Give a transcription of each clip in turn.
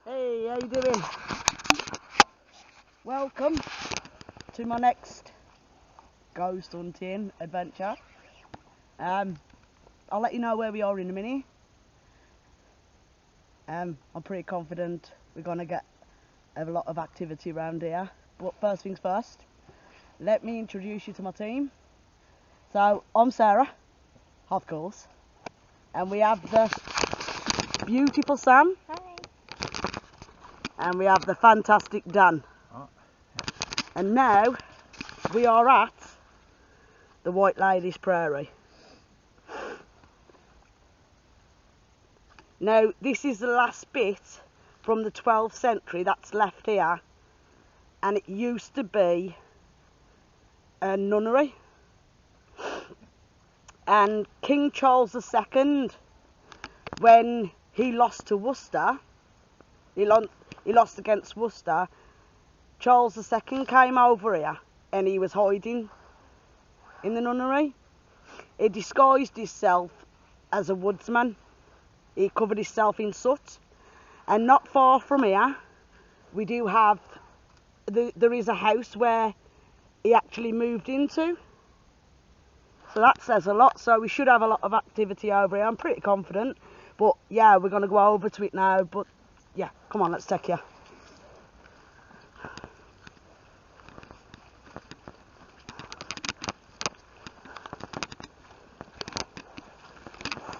Hey, how you doing? Welcome to my next ghost hunting adventure. I'll let you know where we are in a minute. I'm pretty confident we're gonna get a lot of activity around here. But first things first, let me introduce you to my team. So I'm Sarah, of course, and we have the beautiful Sam. Hi. And we have the fantastic Dan. Oh. And now we are at the White Lady's Priory. Now this is the last bit from the 12th century that's left here, and it used to be a nunnery, and King Charles II, when he lost to Worcester, he lost against Worcester, Charles II came over here and he was hiding in the nunnery. He disguised himself as a woodsman. He covered himself in soot. And not far from here, we do have, there is a house where he actually moved into. So that says a lot. So we should have a lot of activity over here. I'm pretty confident. But yeah, we're going to go over to it now. But yeah, come on, let's take you.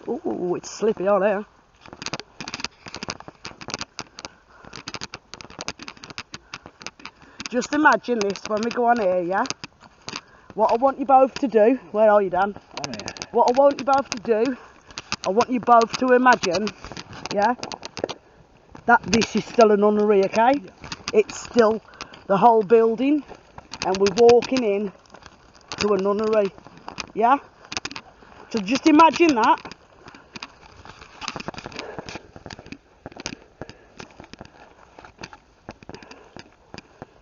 Ooh, it's slippy on here. Just imagine this when we go on here, yeah? What I want you both to do, where are you, Dan? I'm here. What I want you both to do, I want you both to imagine, yeah, that this is still a nunnery, okay? Yeah. It's still the whole building, and we're walking in to a nunnery, yeah? So just imagine that.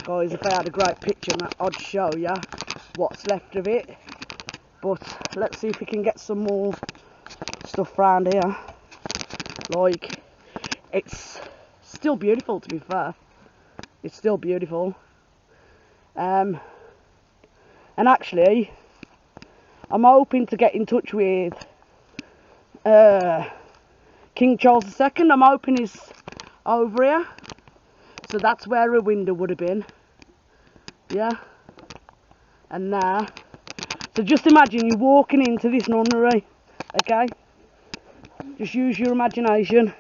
Guys, if I had a great picture, I'd show you what's left of it. But let's see if we can get some more stuff around here. Like, it's still beautiful, to be fair. It's still beautiful. And actually, I'm hoping to get in touch with King Charles II. I'm hoping he's over here. So that's where a window would have been. Yeah. And there. So just imagine you're walking into this nunnery. Okay? Just use your imagination.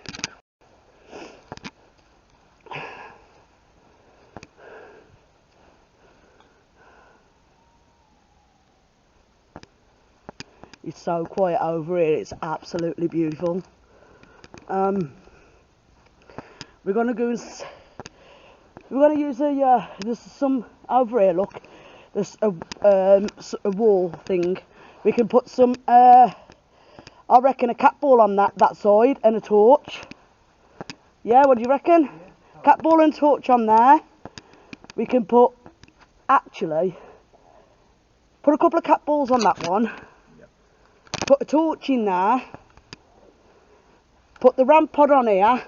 It's so quiet over here, it's absolutely beautiful. We're gonna go and we're gonna use there's some over here, look, there's a wall thing. We can put some I reckon a cat ball on that side and a torch. Yeah, what do you reckon? Yeah. Cat ball and torch on there. We can put a couple of cat balls on that one. Yep. Put a torch in there. Put the rampart on here.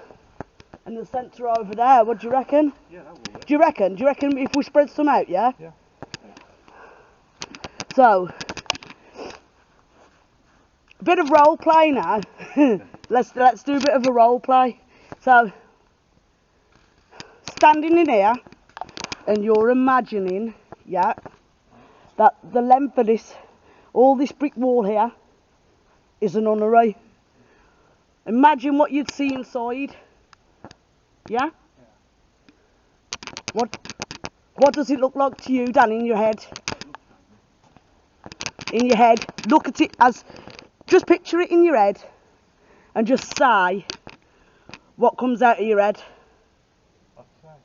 And the centre over there. What do you reckon? Yeah, that will work. Do you reckon if we spread some out, yeah? Yeah. So, a bit of role play now. let's do a bit of a role play. So, standing in here, and you're imagining, yeah, that the length of all this brick wall here, is a nunnery. Imagine what you'd see inside. Yeah? What does it look like to you, Dan, in your head? In your head, look at it as, just picture it in your head, and just say what comes out of your head. I'd say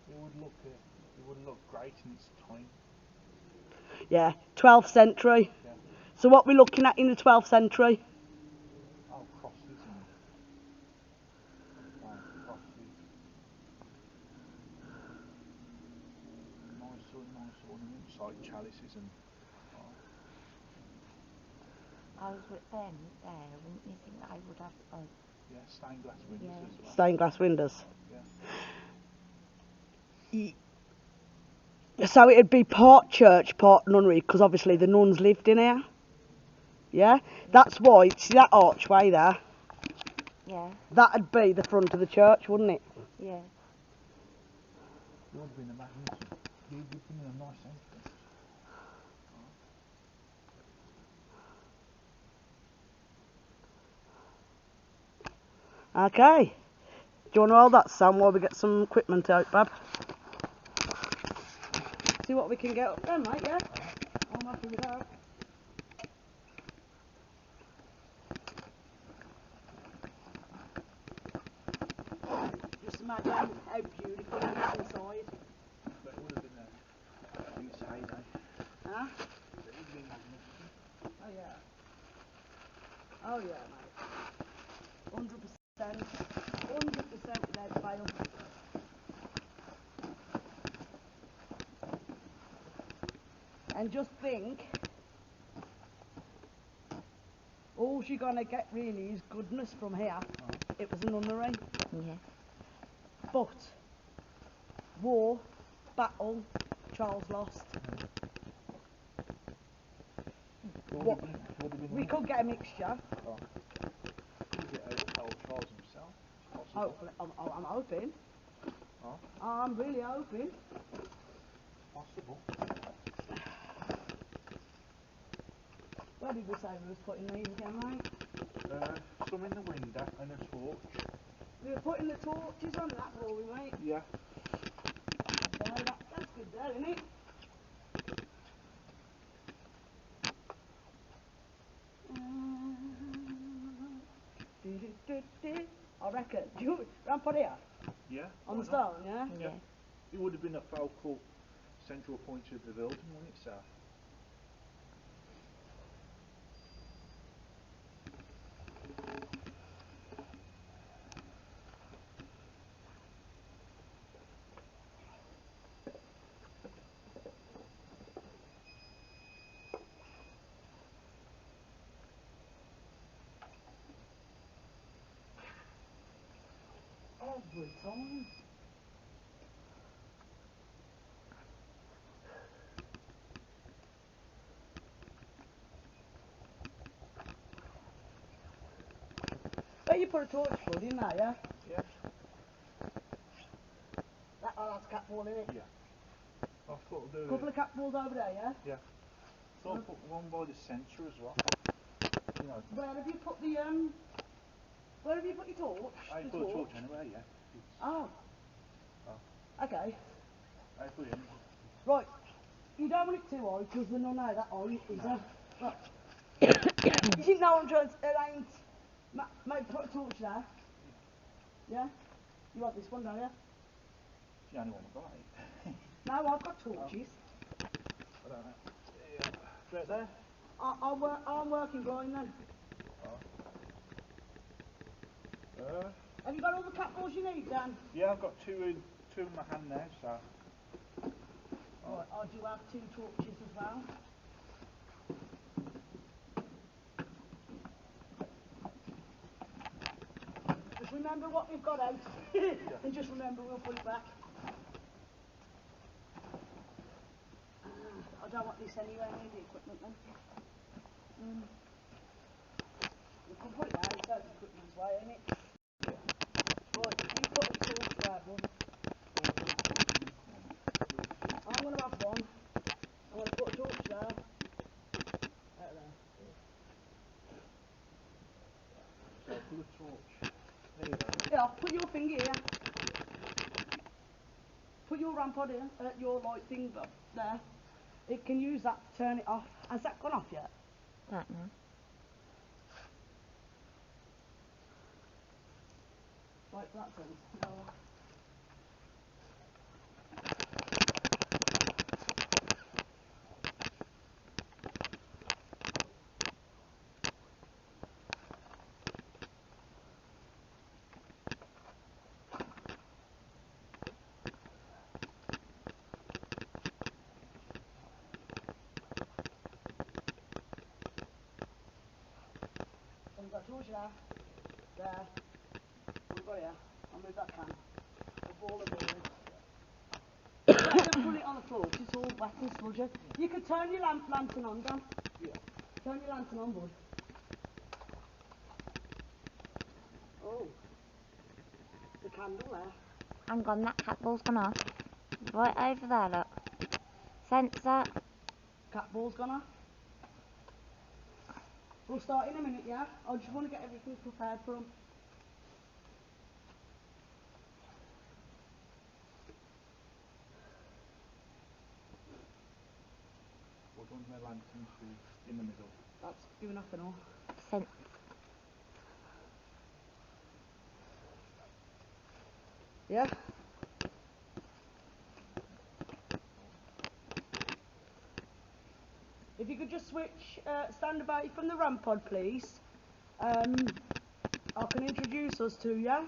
it would look great in its time. Yeah, 12th century. Yeah. So what we're looking at in the 12th century? Oh, crosses and crosses. Nice ornaments like chalices and. I was with Ben there, wouldn't you think I would have Yeah, stained glass windows Yeah. as well. Stained glass windows. Yeah. So it'd be part church, part nunnery, because obviously the nuns lived in here. Yeah? That's why, see that archway there? Yeah. That'd be the front of the church, wouldn't it? Yeah. It would have been a magnificent. It would have been a nice entrance. Okay. Do you want to hold that, Sam, while we get some equipment out, Bab? See what we can get up there, mate, yeah? I'm happy with that. Just imagine how beautiful it is inside. But it would have been a use heyday. Huh? It would have been magnificent. Oh, yeah. Oh, yeah, mate. 100%. 100% without fail. And just think, all you're going to get really is goodness from here. It was a nunnery. Yeah. But, war, battle, Charles lost. What? We could get a mixture. Could get old Charles himself. It's possible. Hopefully, I'm hoping. Huh? I'm really hoping. Possible. Where did we say we was putting these again, mate? Some in the window and a torch. We were putting the torches on that, were we, mate? Yeah. Yeah, that's good there, isn't it? I reckon. Do you ramp on here? Yeah. On why the not? stone, yeah? Yeah. It would have been a focal central point of the building, wouldn't it, sir? Every time. Bet you put a torch bud in there, yeah? Yeah. That's cat ball in it. Yeah. I thought I'd do Couple it. of cat balls over there, yeah? Yeah. Thought I'd put one by the centre as well. You know, Where have you put the where have you put your torch? I The put a torch anyway, yeah. It's, Oh. Okay. I put it in. Right. You don't want it too high because they're not know that high, is there? Right. You think no one trying to ain't mate put a torch there? Yeah? You want this one, don't you? It's the only one I've got, eh? No, I've got torches. I don't know. Yeah. Right there? I'm working blind then. Uh, Have you got all the cat balls you need, Dan? yeah, I've got two in my hand now, so. Right, I do have 2 torches as well. Just remember what we've got out, and just remember we'll put it back. I don't want this anywhere near the equipment then. We can put it out, it's out the equipment's way, ain't it? Right, you put a torch there, bud. I'm going to have one. I'm going to put a torch there. Out there. So I'll do a torch. There you go. Yeah, put your thing here. Put your ramp on here, your light thing up there. It can use that to turn it off. Has that gone off yet? That now. Right, that turns. Oh. So we've got torch there. There. wet and sludgy. You could turn your lantern on, Dan. Yeah. Turn your lantern on, bud. Oh. The candle there. Hang on, that cat ball's gone off. Right over there, look. Sensor. Cat ball's gone off. We'll start in a minute, yeah? I just want to get everything prepared for them. What do you want my lantern to be in the middle? That's good enough and all. Yeah? If you could just switch, stand away from the ramp pod, please. I can introduce us to you.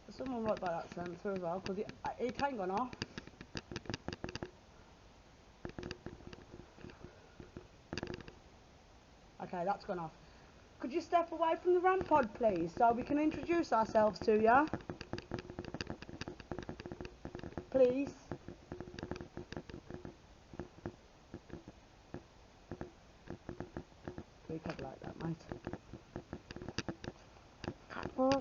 There's someone right by that sensor as well, because it ain't gone off. Okay, that's gone off. Could you step away from the ramp pod, please, so we can introduce ourselves to you? Please. We could like that, mate. Cat ball.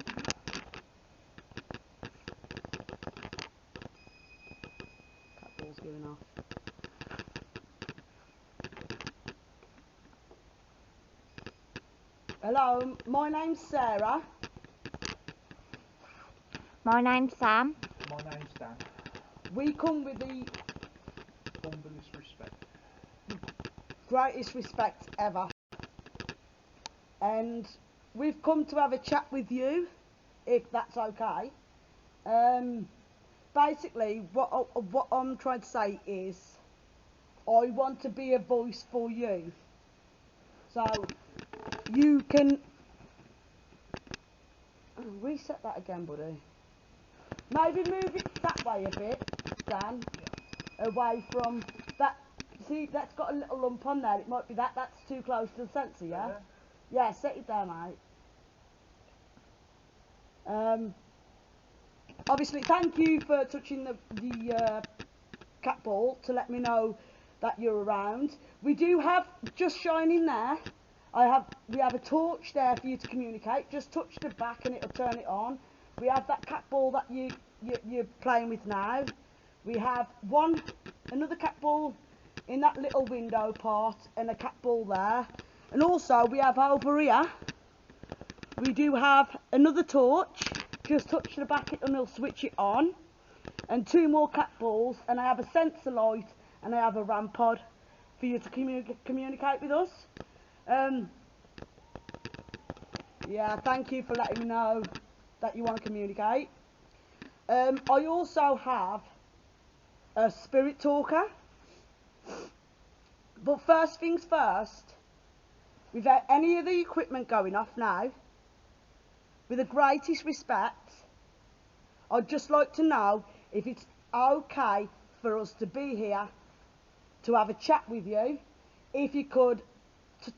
Cat ball's giving off. Hello, my name's Sarah. My name's Sam. My name's Dan. We come with the Humblest respect. greatest respect ever. And we've come to have a chat with you, if that's okay. Basically, what I'm trying to say is, I want to be a voice for you. So, you can... reset that again, buddy. Maybe move it that way a bit, Dan. Yeah. Away from that. See, that's got a little lump on there. It might be that. That's too close to the sensor, yeah? There? Yeah, set it there, mate. Obviously, thank you for touching the cat ball to let me know that you're around. We do have, just shining there, we have a torch there for you to communicate. Just touch the back and it'll turn it on. We have that cat ball that you're playing with now. We have another cat ball in that little window part and a cat ball there. And also we have over here, we do have another torch. Just touch the back and it'll switch it on. And 2 more cat balls, and I have a sensor light and I have a RAM pod for you to communicate with us. Yeah, thank you for letting me know that you want to communicate. I also have a spirit talker. But first things first, without any of the equipment going off now, with the greatest respect, I'd just like to know if it's okay for us to be here to have a chat with you. If you could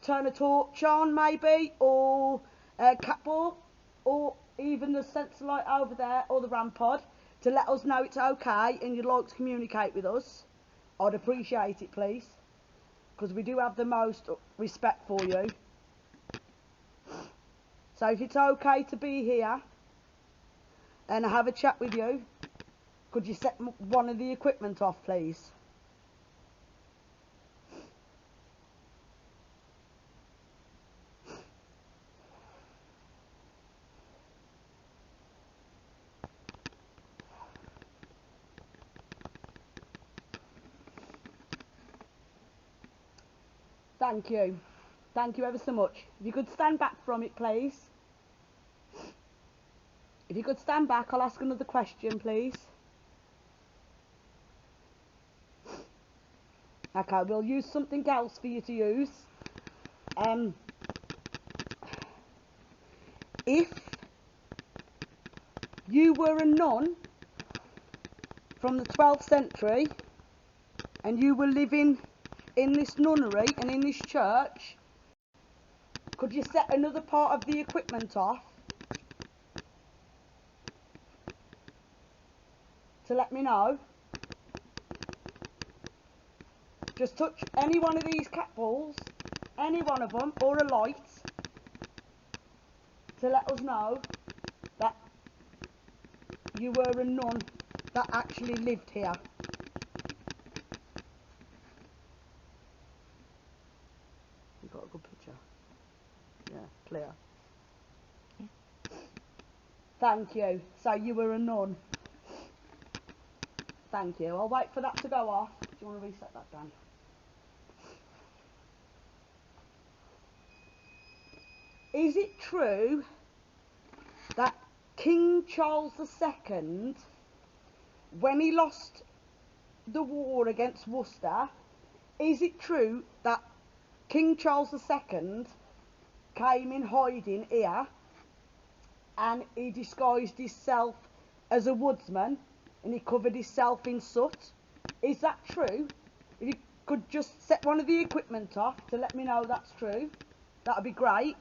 turn a torch on maybe, or a cat ball, or even the sensor light over there, or the RAM pod, to let us know it's okay and you'd like to communicate with us. I'd appreciate it, please, because we do have the most respect for you. So if it's okay to be here and have a chat with you, could you set one of the equipment off, please? Thank you. Thank you ever so much. If you could stand back from it, please. If you could stand back, I'll ask another question, please. Okay, we'll use something else for you to use. If you were a nun from the 12th century and you were living in this nunnery and in this church, could you set another part of the equipment off? to let me know. Just touch any one of these cat balls, any one of them, or a light, to let us know that you were a nun that actually lived here. You got a good picture? Yeah, clear. Yeah. Thank you. So you were a nun. Thank you. I'll wait for that to go off. Do you want to reset that, Dan? Is it true that King Charles II, when he lost the war against Worcester, is it true that King Charles II came in hiding here and he disguised himself as a woodsman and he covered himself in soot? Is that true? If you could just set one of the equipment off to let me know that's true, that would be great.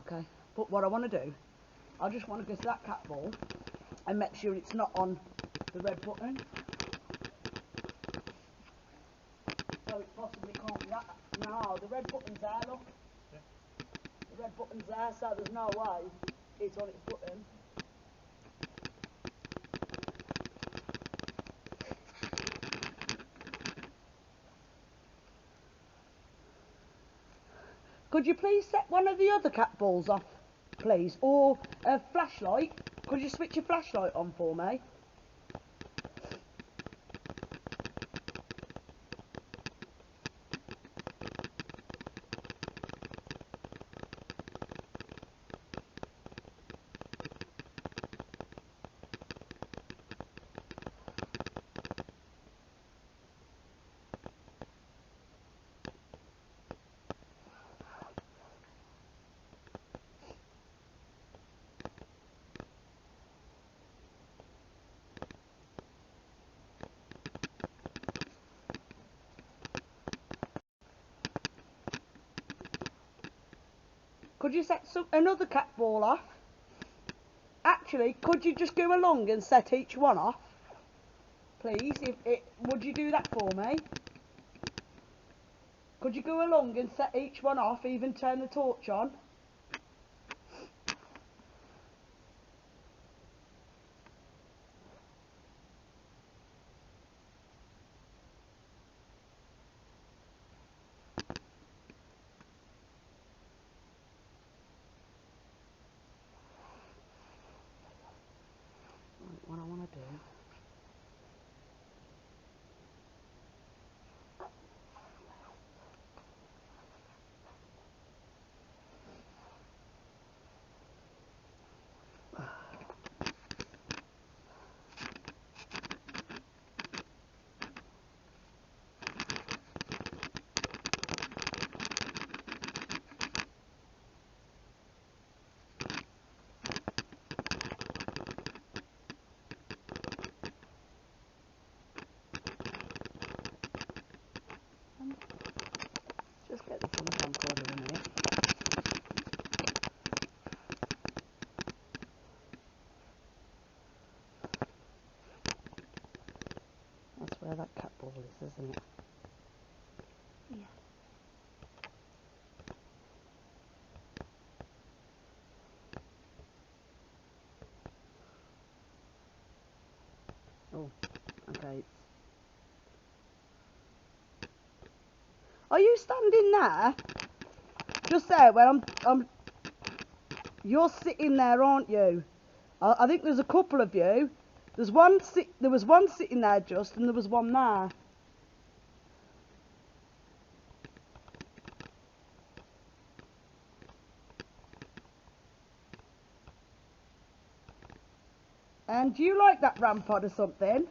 Okay, but what I want to do, I just want to go to that cat ball and make sure it's not on the red button. So it possibly can't be that. No, the red button's there, look. Yeah. The red button's there, so there's no way it's on its button. Could you please set one of the other cat balls off, please? Or a flashlight. Could you switch your flashlight on for me? Could you set another cat ball off? Actually, could you just go along and set each one off? Please, would you do that for me? Could you go along and set each one off, even turn the torch on? Right, what I want to do. Just get this on the camcorder a minute. That's where that cat ball is, isn't it? Yeah. Oh, okay. Are you standing there? Just there where I'm. You're sitting there, aren't you? I think there's a couple of you. There was one sitting there just, and there was one there. And do you like that rampart or something?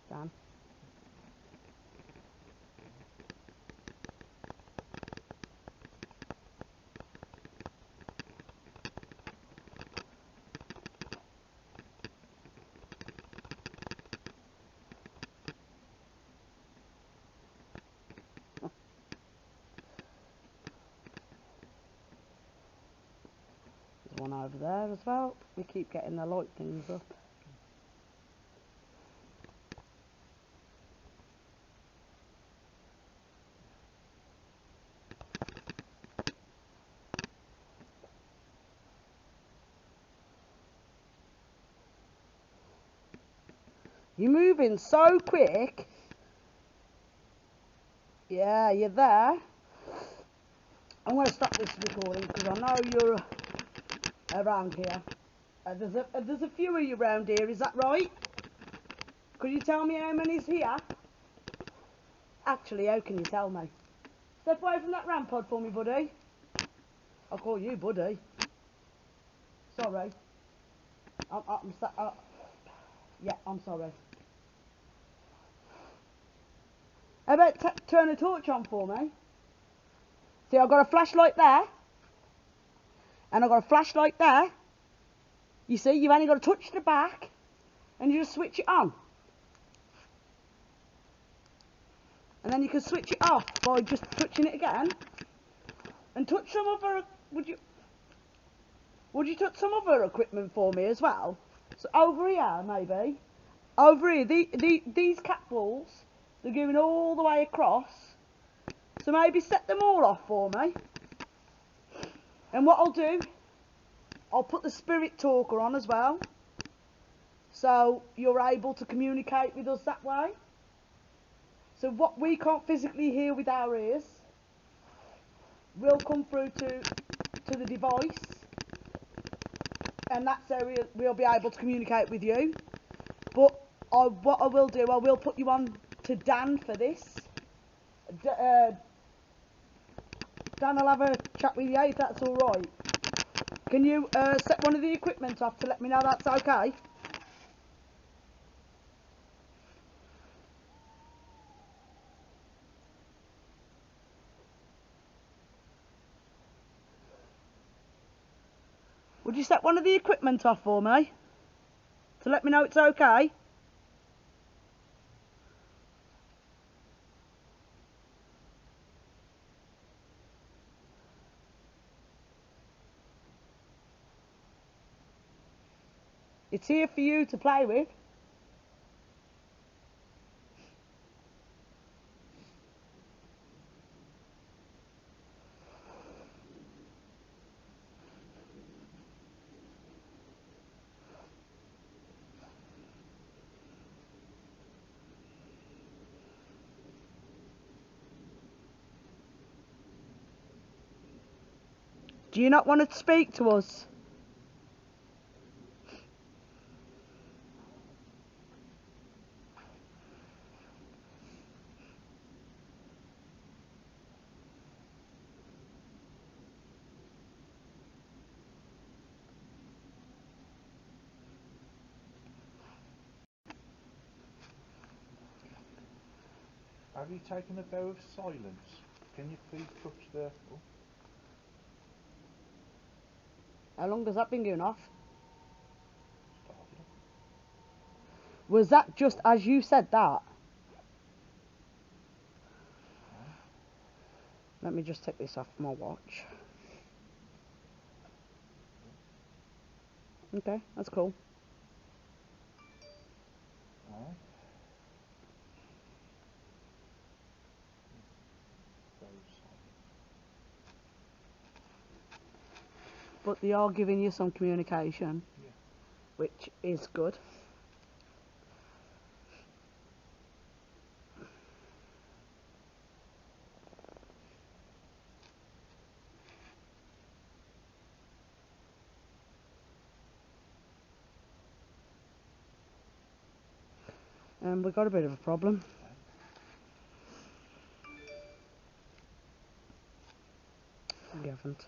Dan. There's one over there as well. We keep getting the light things up. You're moving so quick. Yeah, you're there. I'm going to stop this recording because I know you're around here. There's a few of you around here, is that right? Could you tell me how many's here? Actually, how can you tell me? Step away from that rampart for me, buddy. I'll call you buddy. Sorry. Yeah, I'm sorry. How about turn the torch on for me? See, I've got a flashlight there. And I've got a flashlight there. You see, you've only got to touch the back. And you just switch it on. And then you can switch it off by just touching it again. And touch some other... Would you touch some other equipment for me as well? So over here, maybe. Over here, these cat balls, they're going all the way across. So maybe set them all off for me. And what I'll do, I'll put the spirit talker on as well. So you're able to communicate with us that way. So what we can't physically hear with our ears will come through to the device. And that's how we'll be able to communicate with you. But what I will do, I will put you on to Dan for this. Dan will have a chat with you if that's alright. Can you set one of the equipment off to let me know that's okay? Would you set one of the equipment off for me? To let me know it's okay? It's here for you to play with. Do you not want to speak to us? Have you taken a vow of silence? Can you please touch the... Oh, How long has that been going off? started off. Was that just as you said that? Aye. Let me just take this off my watch. Okay, that's cool. Aye. Vow of silence. But they are giving you some communication, Yeah. which is good. And we've got a bit of a problem. We have. wasn't.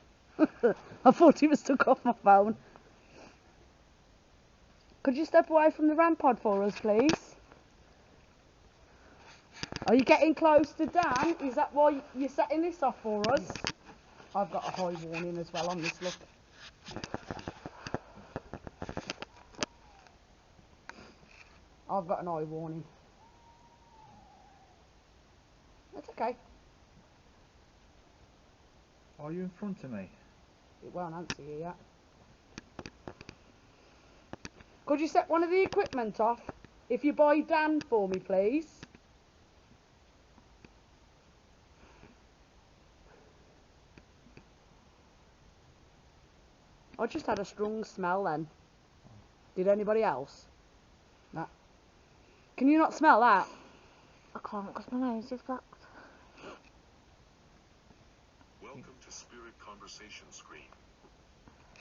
I thought he was took off my phone. Could you step away from the RAM pod for us, please? Are you getting close to Dan? Is that why you're setting this off for us? I've got a high warning as well on this, look. I've got an eye warning. That's okay. Are you in front of me? It won't answer you yet. Could you set one of the equipment off? If you buy Dan for me, please. I just had a strong smell then. Did anybody else? No. Can you not smell that? I can't because my nose is blocked. Welcome to Spirit Conversation Screen.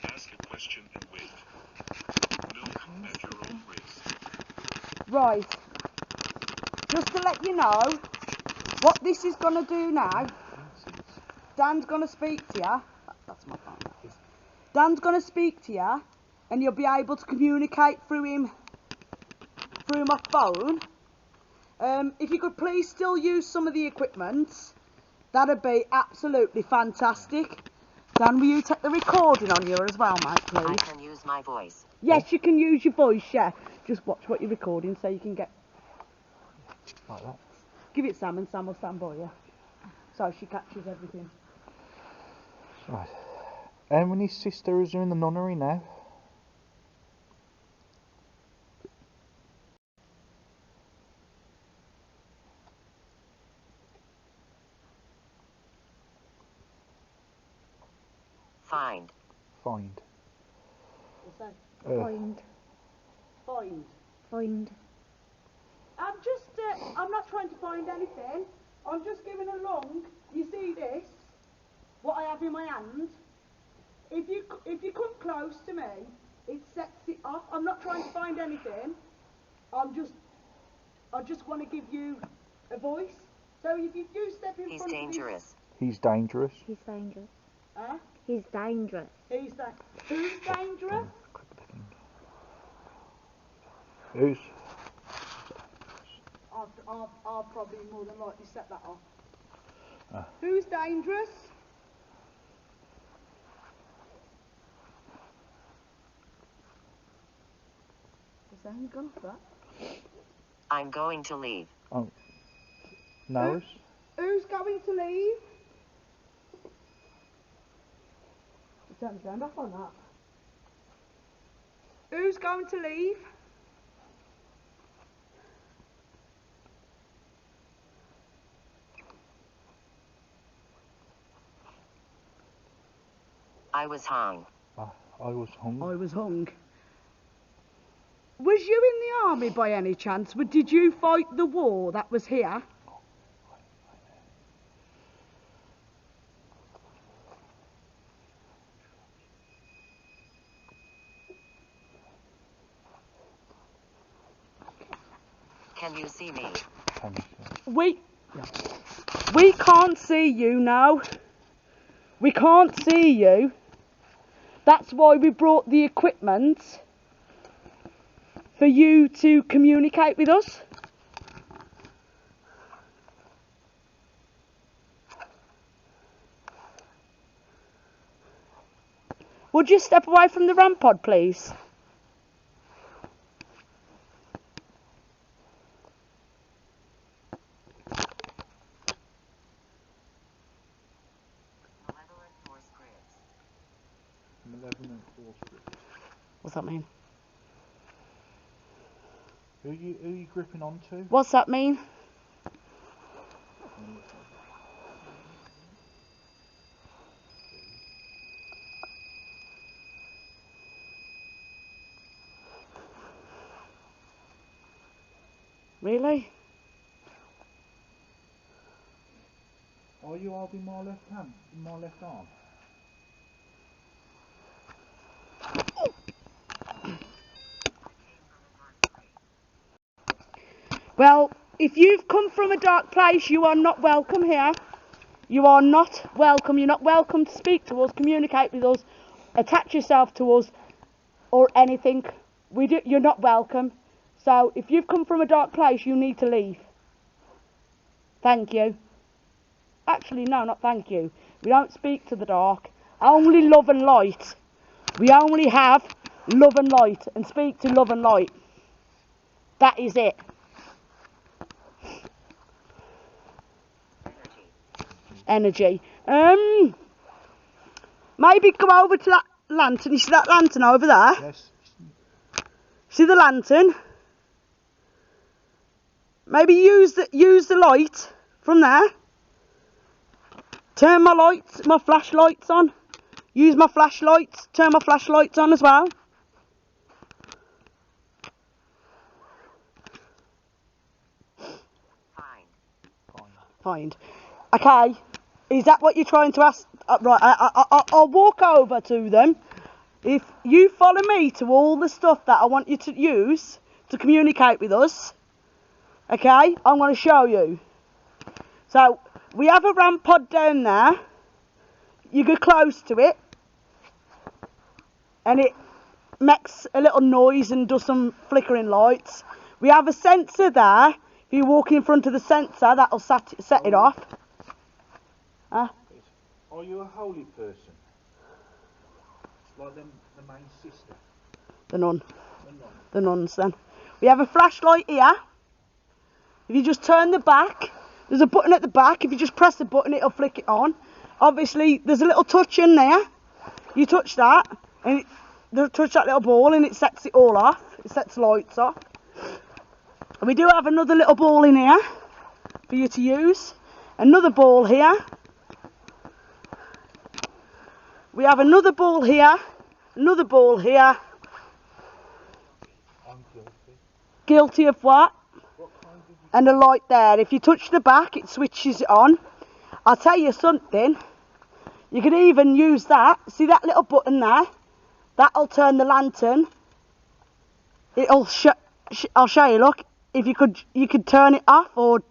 Ask a question and wait. Milk at your own risk. Right. Just to let you know, what this is going to do now, Dan's going to speak to you. That's my phone, that is. Dan's going to speak to you, and you'll be able to communicate through him, through my phone. If you could please still use some of the equipment, that'd be absolutely fantastic. Dan, will you take the recording on you as well, mate, please? I can use my voice. Yes, you can use your voice, yeah. Just watch what you're recording so you can get... Like that. Give it Sam and Sam will stand by you. So she catches everything. Right. And his sisters are in the nunnery now. Find. Find. What's that? Find. Find. Find. I'm not trying to find anything. I'm just giving along. You see this? What I have in my hand? If you come close to me, it sets it off. I'm not trying to find anything. I just want to give you a voice. So if you do step in He's front dangerous. He's dangerous. He's dangerous. of this, He's dangerous. who's dangerous? Click the thing. Who's? I'll probably more than likely set that off. Ah. Who's dangerous? Is there any gun off that? I'm going to leave. Oh. Nose? Who's going to leave? Turn the sound off on that. Who's going to leave? I was hung. I was hungry. I was hung. Was you in the army by any chance? Did you fight the war that was here? Can you see me? We can't see you now. We can't see you. That's why we brought the equipment for you to communicate with us. Would you step away from the RAM pod, please? Malevolent force grip. What's that mean? Who are you gripping onto? What's that mean? Really? Are you holding my left hand? My left arm? Well, if you've come from a dark place, you are not welcome here. You are not welcome. You're not welcome to speak to us, communicate with us, attach yourself to us, or anything. You're not welcome. So if you've come from a dark place, you need to leave. Thank you. Actually, no, not thank you. We don't speak to the dark. Only love and light. We only have love and light and speak to love and light. That is it. Energy. Maybe come over to that lantern. You see that lantern over there? Yes. See the lantern? Maybe use the light from there. Turn my flashlights on. Use my flashlights. Turn my flashlights on as well. Find. Okay. Is that what you're trying to ask? Right. I'll walk over to them. If you follow me to all the stuff that I want you to use to communicate with us, okay, I'm going to show you. So, we have a ramp pod down there. You go close to it, and it makes a little noise and does some flickering lights. We have a sensor there. If you walk in front of the sensor, that'll set it off. Are you a holy person? Like the main sister? The nun. The nun. The nuns then. We have a flashlight here. If you just turn the back, there's a button at the back. If you just press the button, it'll flick it on. Obviously, there's a little touch in there. You touch that, and touch that little ball, and it sets it all off. It sets lights off. And we do have another little ball in here for you to use. Another ball here. We have another ball here. Another ball here. I'm guilty. Guilty of what? What kind of... And a light there. If you touch the back, it switches it on. I'll tell you something. You could even use that. See that little button there? That'll turn the lantern. I'll show you. Look, if you could turn it off or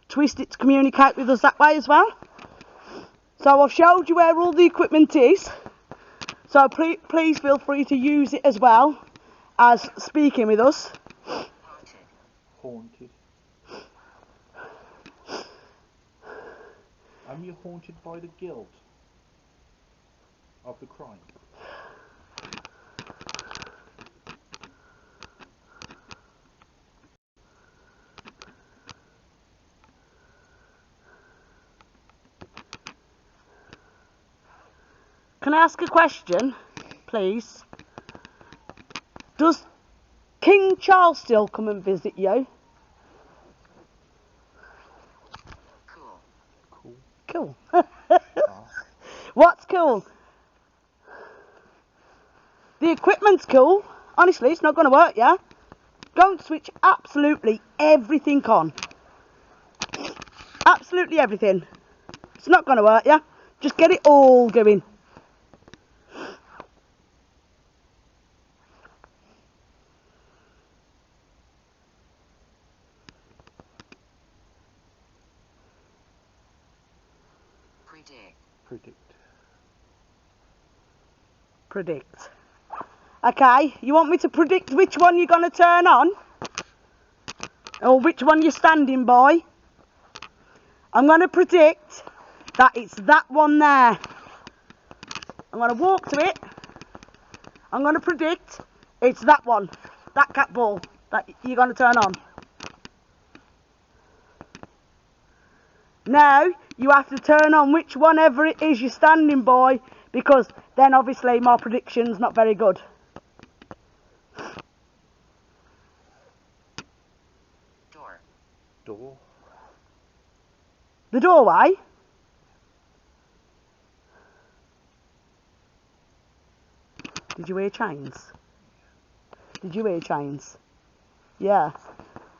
twist it to communicate with us that way as well. So I've showed you where all the equipment is. So please feel free to use it as well as speaking with us. Haunted. Am you haunted by the guilt of the crime? Can I ask a question, please? Does King Charles still come and visit you? Cool. Cool. What's cool? The equipment's cool. Honestly, it's not going to work, yeah? Go and switch absolutely everything on. Absolutely everything. It's not going to work, yeah? Just get it all going. Predict. Okay, you want me to predict which one you're going to turn on? Or which one you're standing by? I'm going to predict that it's that one there. I'm going to walk to it. I'm going to predict it's that one. That cat ball that you're going to turn on. Now, you have to turn on which one ever it is you're standing by, because then obviously my prediction's not very good. Door. The doorway? Did you hear chains? Did you hear chains? Yeah.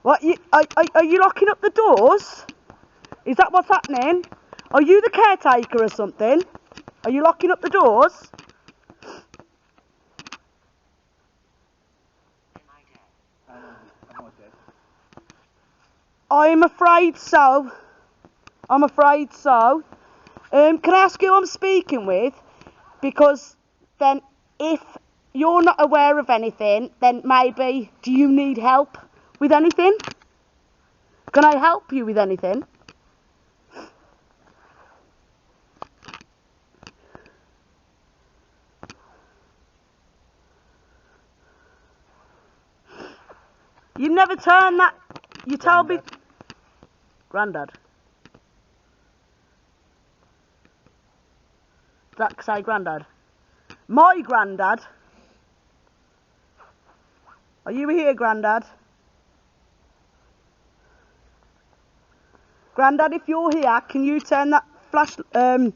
What? Are you locking up the doors? Is that what's happening? Are you the caretaker or something? Are you locking up the doors? Am I dead? I'm afraid so. I'm afraid so. Can I ask who I'm speaking with? Because then if you're not aware of anything, then maybe do you need help with anything? Can I help you with anything? You never turn that. You told me. Grandad. Does that say Grandad? My Grandad. Are you here, Grandad? Grandad, if you're here, can you turn that flash? Can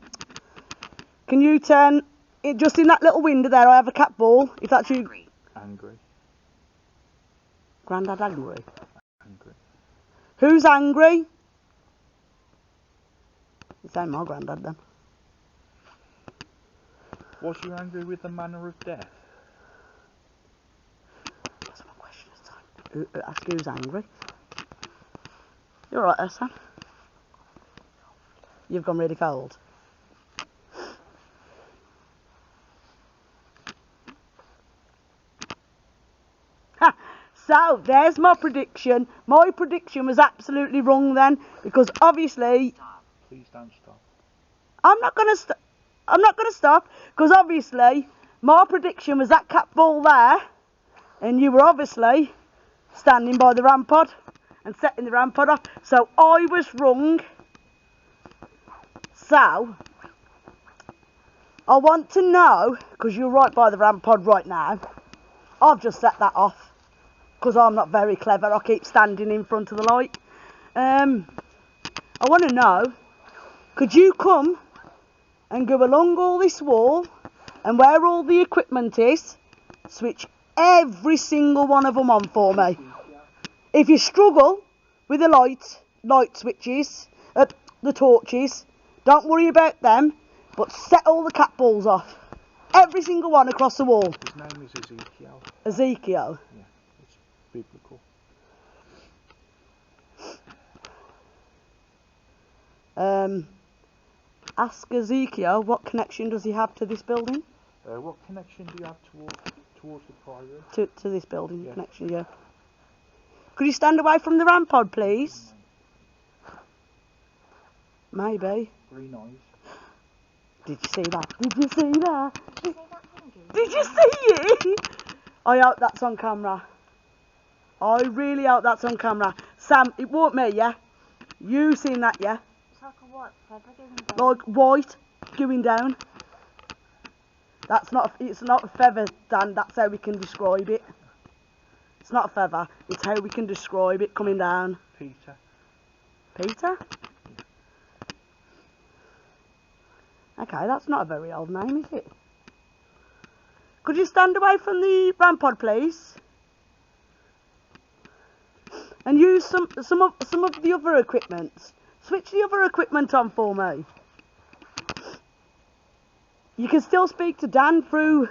you turn it just in that little window there? I have a cat ball. If that's you. Angry. Angry. Grandad angry. Angry. Who's angry? It's ain't my Grandad then. Was you angry with the manner of death? That's my question this time. Ask who's angry. You're right there, Sam. You've gone really cold. Ha! So, there's my prediction. My prediction was absolutely wrong then, because obviously Please don't stop. I'm not gonna stop, because obviously my prediction was that cat ball there, and you were obviously standing by the rampart and setting the rampart up. So I was wrong. So I want to know, because you're right by the rampart right now. I've just set that off because I'm not very clever. I keep standing in front of the light. I want to know, could you come and go along all this wall and where all the equipment is, switch every single one of them on for me. If you struggle with the light switches, the torches, don't worry about them, but set all the cat balls off. Every single one across the wall. His name is Ezekiel. Ezekiel. Yeah, it's biblical. Ask Ezekiel what connection does he have to this building? What connection do you have towards the Priory? To this building, Yeah. connection, yeah. Could you stand away from the rampart, please? Maybe. Green eyes. Did you see that? Did you see that? Did you see that thingy? Did you see it? I hope that's on camera. I really hope that's on camera. Sam, it weren't me, yeah? You seen that, yeah? It's like a white feather going down. Like white going down. It's not a feather, Dan, that's how we can describe it. It's not a feather, it's how we can describe it coming down. Peter. Peter? Okay, that's not a very old name, is it? Could you stand away from the rampart, please? And use some of the other equipment. Switch the other equipment on for me. You can still speak to Dan through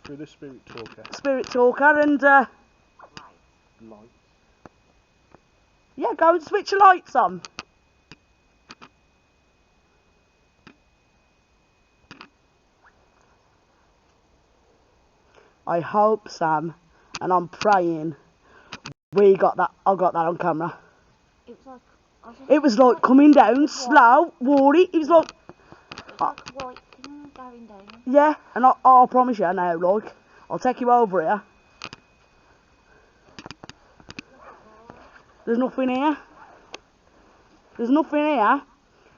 Through the Spirit Talker. Spirit Talker and Lights. yeah, go and switch the lights on. I hope, Sam, and I'm praying I got that on camera. It was like... It was like coming down slow, Wardy. It was like, It's like a white thing going down. yeah, and I'll promise you now, like, I'll take you over here. There's nothing here. There's nothing here.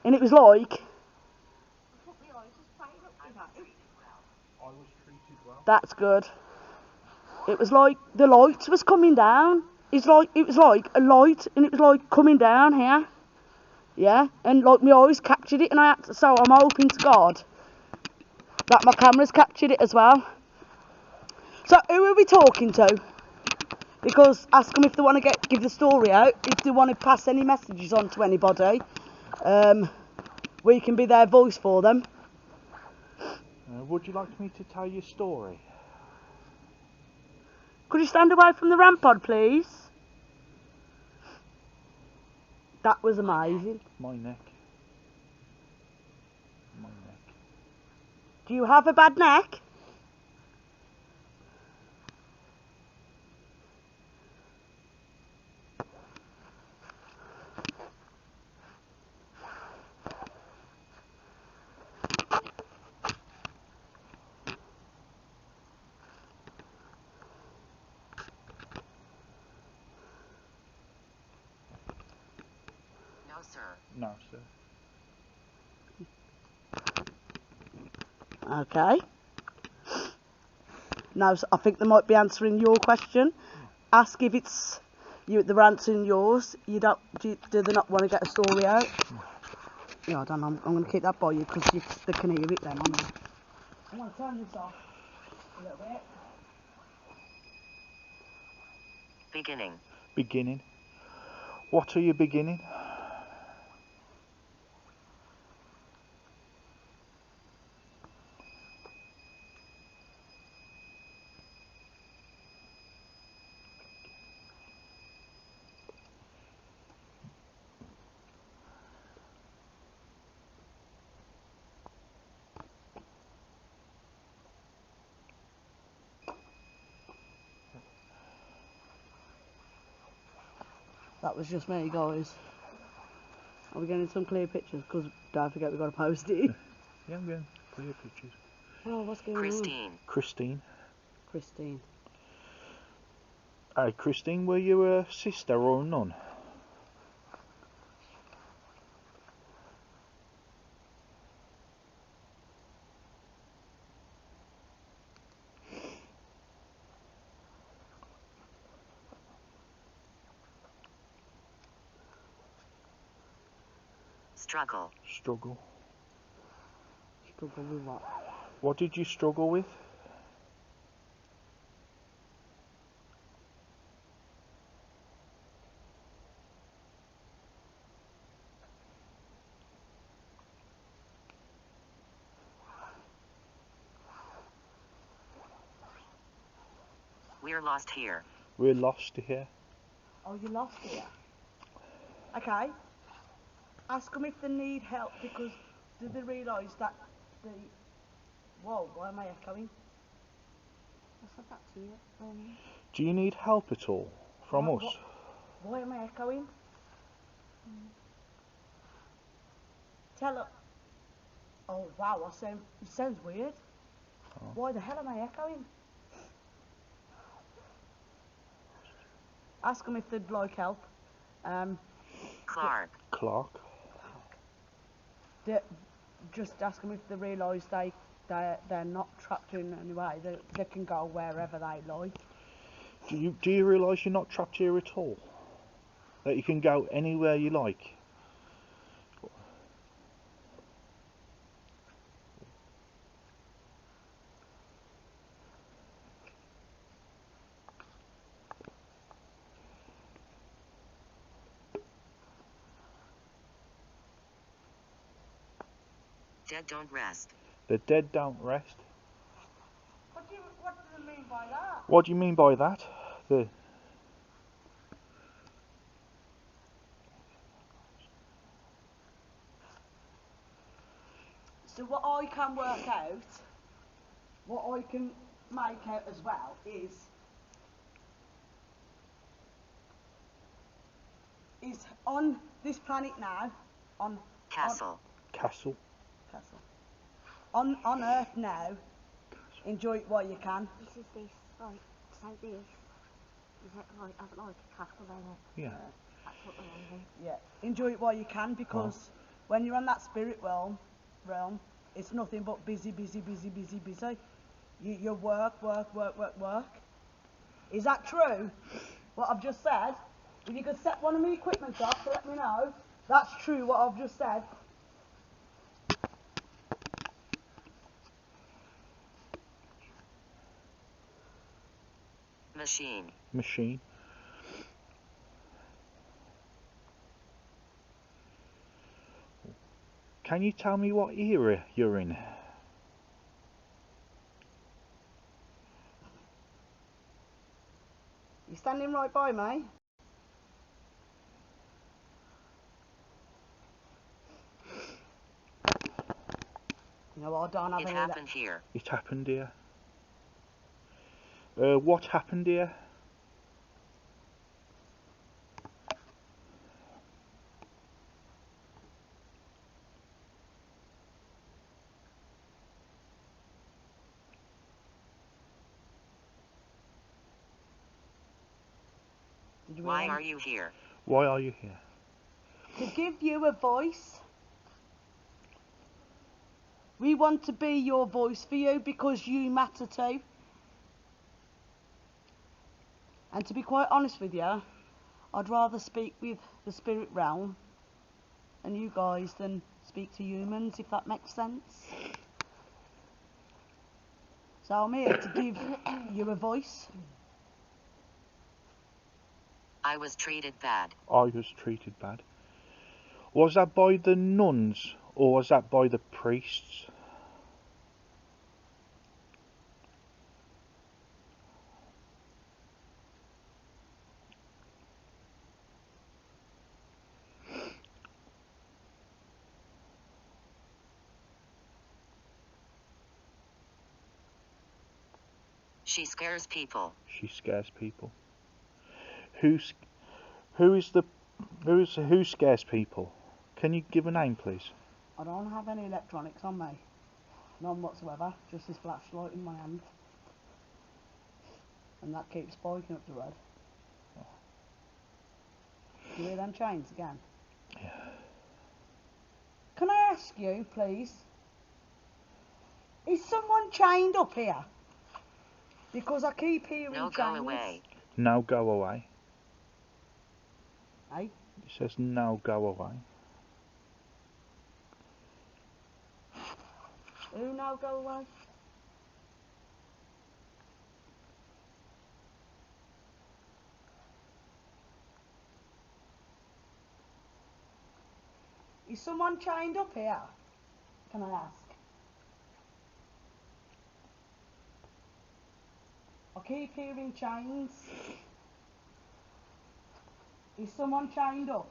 And it was like, I was treated well. that's good. It was like the light was coming down. It was like a light, and it was like coming down here. Yeah, and like my eyes captured it, and so I'm hoping to God that my camera's captured it as well. So who are we talking to? Because ask them if they want to give the story out. If they want to pass any messages on to anybody, we can be their voice for them. Would you like me to tell your story? Could you stand away from the rampart, please? That was amazing. My neck. Do you have a bad neck? No, sir. No, sir. Okay. Now, I think they might be answering your question. Ask if it's you. They're answering yours. You don't. Do they not want to get a story out? Yeah, I don't know. I'm going to keep that by you because they can hear it then. I'm going to turn this off a little bit. Beginning. Beginning. What are you beginning? That was just me, guys. Are we getting some clear pictures? Because don't forget we've got to post it. Yeah, I'm getting clear pictures. Oh, what's going on? Christine. Christine. Christine. Hey, Christine, were you a sister or a nun? Struggle. Struggle. Struggle with what? What did you struggle with? We're lost here. We're lost here. Oh, you lost here. Okay. Ask them if they need help because do they realise that the... Whoa, why am I echoing? I said that to you earlier. Do you need help at all from What- us? Why am I echoing? Tell her... Oh, wow, it sounds weird. Oh. Why the hell am I echoing? Ask them if they'd like help. Clark. Clark. Just ask them if they realise they're not trapped in any way. They can go wherever they like. Do you realise you're not trapped here at all? That you can go anywhere you like? Dead don't rest. The dead don't rest. What do they mean by that? What do you mean by that? The So what I can work out, what I can make out as well is on this planet now, on Castle. castle. castle. On Earth now, enjoy it while you can. This is this, like, so this. Is it like, have like a castle in it? Yeah. That's what they're on Yeah, enjoy it while you can because when you're on that spirit realm, it's nothing but busy. You work. Is that true? What I've just said? If you could set one of my equipment up to let me know, that's true what I've just said. Machine. Machine. Can you tell me what era you're in? You standing right by me? No, I don't have It any. happened here. It happened here. What happened here? Did you Why hear are them? you here? Why are you here? To give you a voice. We want to be your voice for you because you matter too. And to be quite honest with you, I'd rather speak with the spirit realm and you guys than speak to humans, if that makes sense. So I'm here to give you a voice. I was treated bad. I was treated bad. Was that by the nuns or was that by the priests? She scares people. She scares people. Who scares people? Can you give a name, please? I don't have any electronics on me. None whatsoever. Just this flashlight in my hand. And that keeps spiking up the red. Do you hear them chains again? Yeah. Can I ask you, please? Is someone chained up here? Because I keep hearing No, chains. go away. Now go away. Hey? It says now go away. Who now go away? Is someone chained up here? Can I ask? I keep hearing chains. Is someone chained up?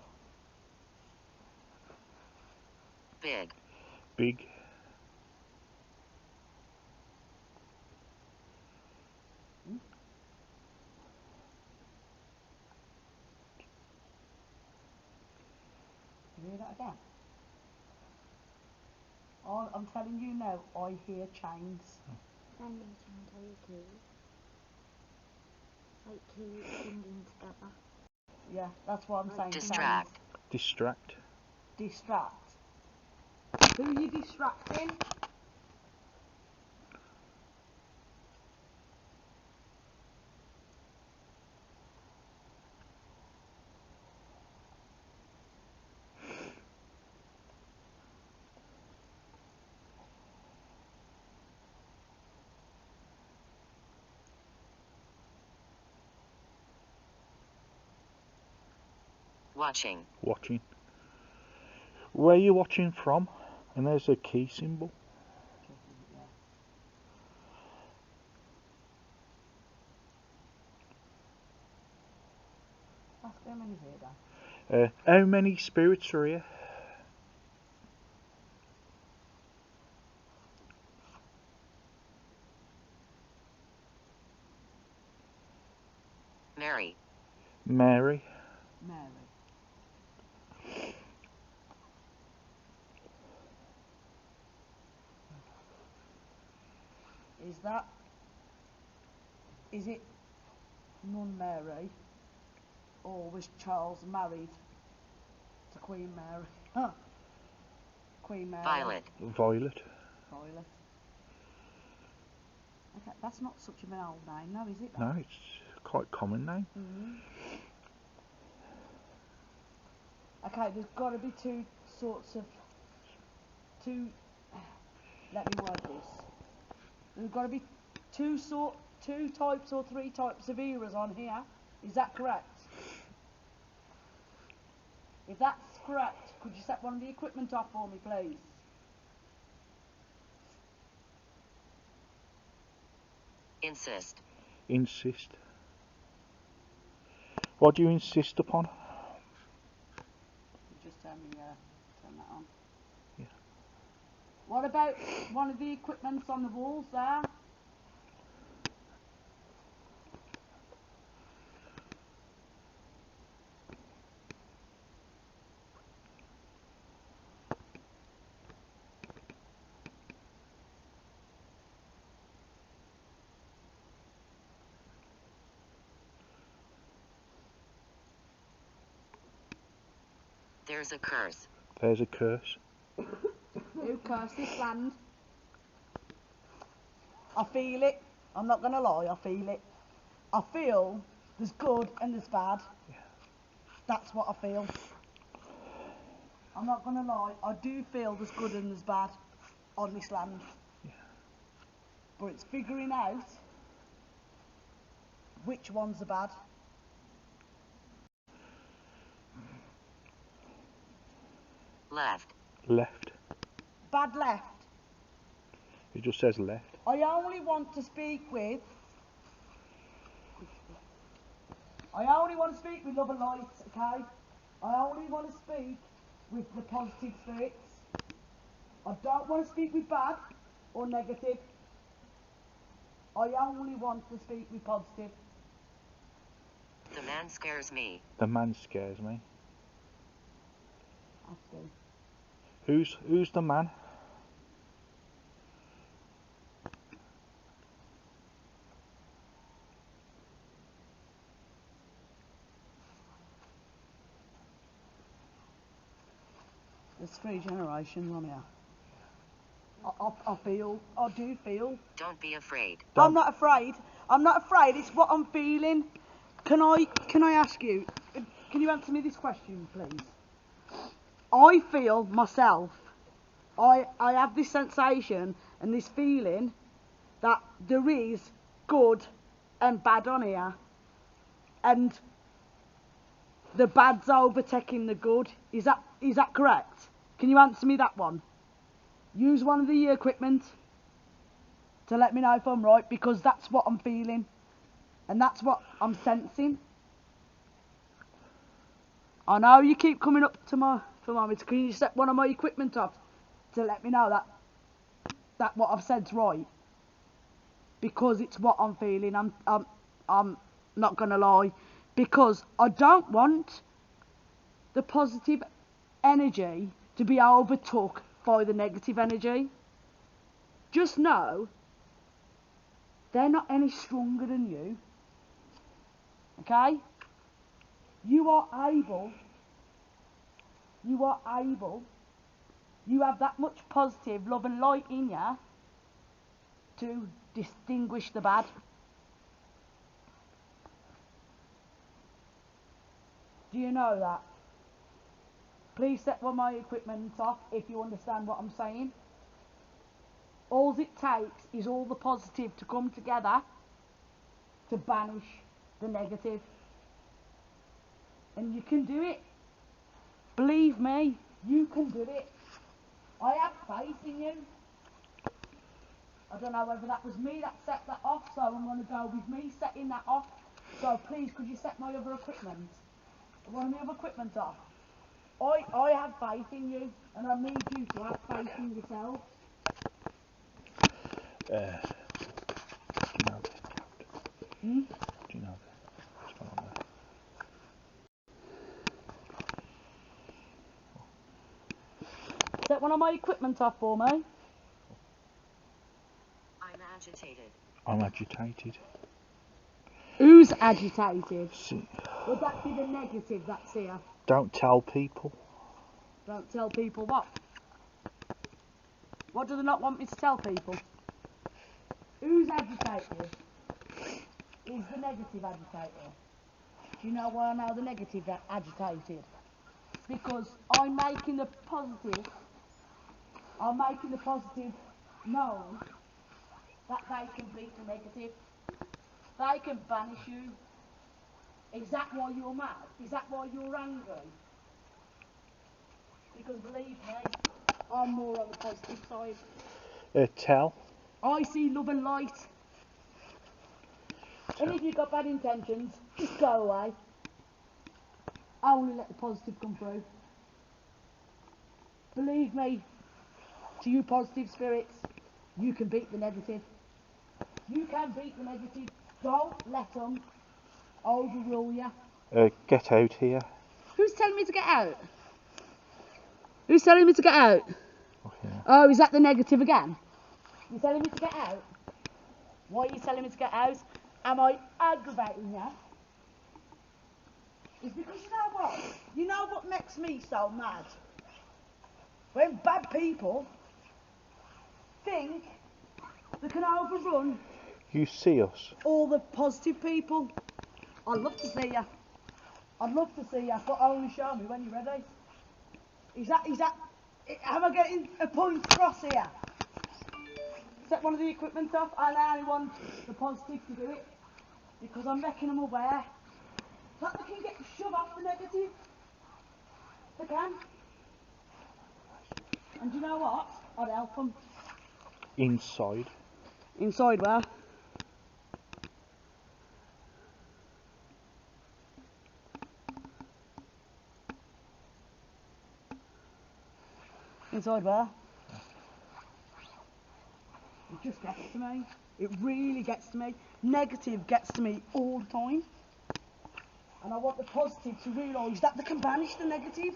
Big. Big. You hear that again? Oh, I'm telling you now, I hear chains. Then you can tell you keys. Like keys binding together. Yeah, that's what I'm saying. Distract. Distract. Chains. Distract. Who are you distracting? Watching. Watching. Where are you watching from? And there's a key symbol. Yeah. Ask how many's here, Dan. How many spirits are here? Mary. Mary. Mary. Is it Nun Mary? Or was Charles married to Queen Mary? Huh. Queen Mary. Violet. Violet. Violet. Okay, that's not such an old name, no, is it? No, it's quite a common name. Okay, there's got to be two. Let me word this. There's got to be two types or three types of eras on here. Is that correct? If that's correct, could you set one of the equipment off for me, please? Insist. Insist. What do you insist upon? You just turn that on. Yeah. What about one of the equipments on the walls there? There's a curse. There's a curse. Who cursed this land? I feel it. I'm not going to lie, I feel it. I feel there's good and there's bad. That's what I feel. I'm not going to lie, I do feel there's good and there's bad on this land. But it's figuring out which ones are bad. Left. Left. Bad left. It just says left. I only want to speak with love and light, okay? I only want to speak with the positive spirits. I don't want to speak with bad or negative. I only want to speak with positive. The man scares me. The man scares me. That's good. Who's the man? There's 3 generations on here. I do feel. Don't be afraid. I'm not afraid. I'm not afraid. It's what I'm feeling. Can I ask you? Can you answer me this question, please? I feel myself. I have this sensation and this feeling that there is good and bad on here, and the bad's overtaking the good. Is that correct? Can you answer me that one? Use one of the equipment to let me know if I'm right, because that's what I'm feeling and that's what I'm sensing. I know you keep coming up to my thermometer. Can you set one of my equipment off to let me know that what I've said's right? Because it's what I'm feeling. I'm not gonna lie, because I don't want the positive energy to be overtook by the negative energy. Just know they're not any stronger than you. Okay? You are able, you have that much positive love and light in you to distinguish the bad. Do you know that? Please set one of my equipment off if you understand what I'm saying. All it takes is all the positive to come together to banish the negative. And you can do it. Believe me, you can do it. I have faith in you. I don't know whether that was me that set that off, so I'm going to go with me setting that off. So please, could you set my other equipment? One of my other equipment off. I have faith in you, and I need you to have faith in yourself. Do you know this? Hmm? Do you know this? What's going on there? Set one of my equipment off for me. I'm agitated. I'm agitated. Who's agitated? See, Would that be the negative that's here? don't tell people. Don't tell people what? What do they not want me to tell people? Who's agitated? Is the negative agitated? Do you know why I know the negative agitated? Because I'm making the positive known that they can beat the negative. They can banish you. Is that why you're mad? Is that why you're angry? Because believe me, I'm more on the positive side. Tell. I see love and light. And if you've got bad intentions, just go away. I only let the positive come through. Believe me, to you positive spirits, you can beat the negative. You can beat the negative. Don't let them overrule you. Get out here. Who's telling me to get out? Who's telling me to get out? Okay. Oh, is that the negative again? You're telling me to get out? Why are you telling me to get out? Am I aggravating you? It's because you know what? You know what makes me so mad? When bad people think they can overrun You see us. all the positive people. I'd love to see you. I'd love to see you, but only show me when you're ready. Am I getting a point across here? Set one of the equipment off, and I only want the positive to do it, because I'm making them aware that they can get shoved off the negative. They can. And you know what? I'd help them. Inside. Inside where? Inside where? It just gets to me. It really gets to me. Negative gets to me all the time. And I want the positive to realise that they can banish the negative.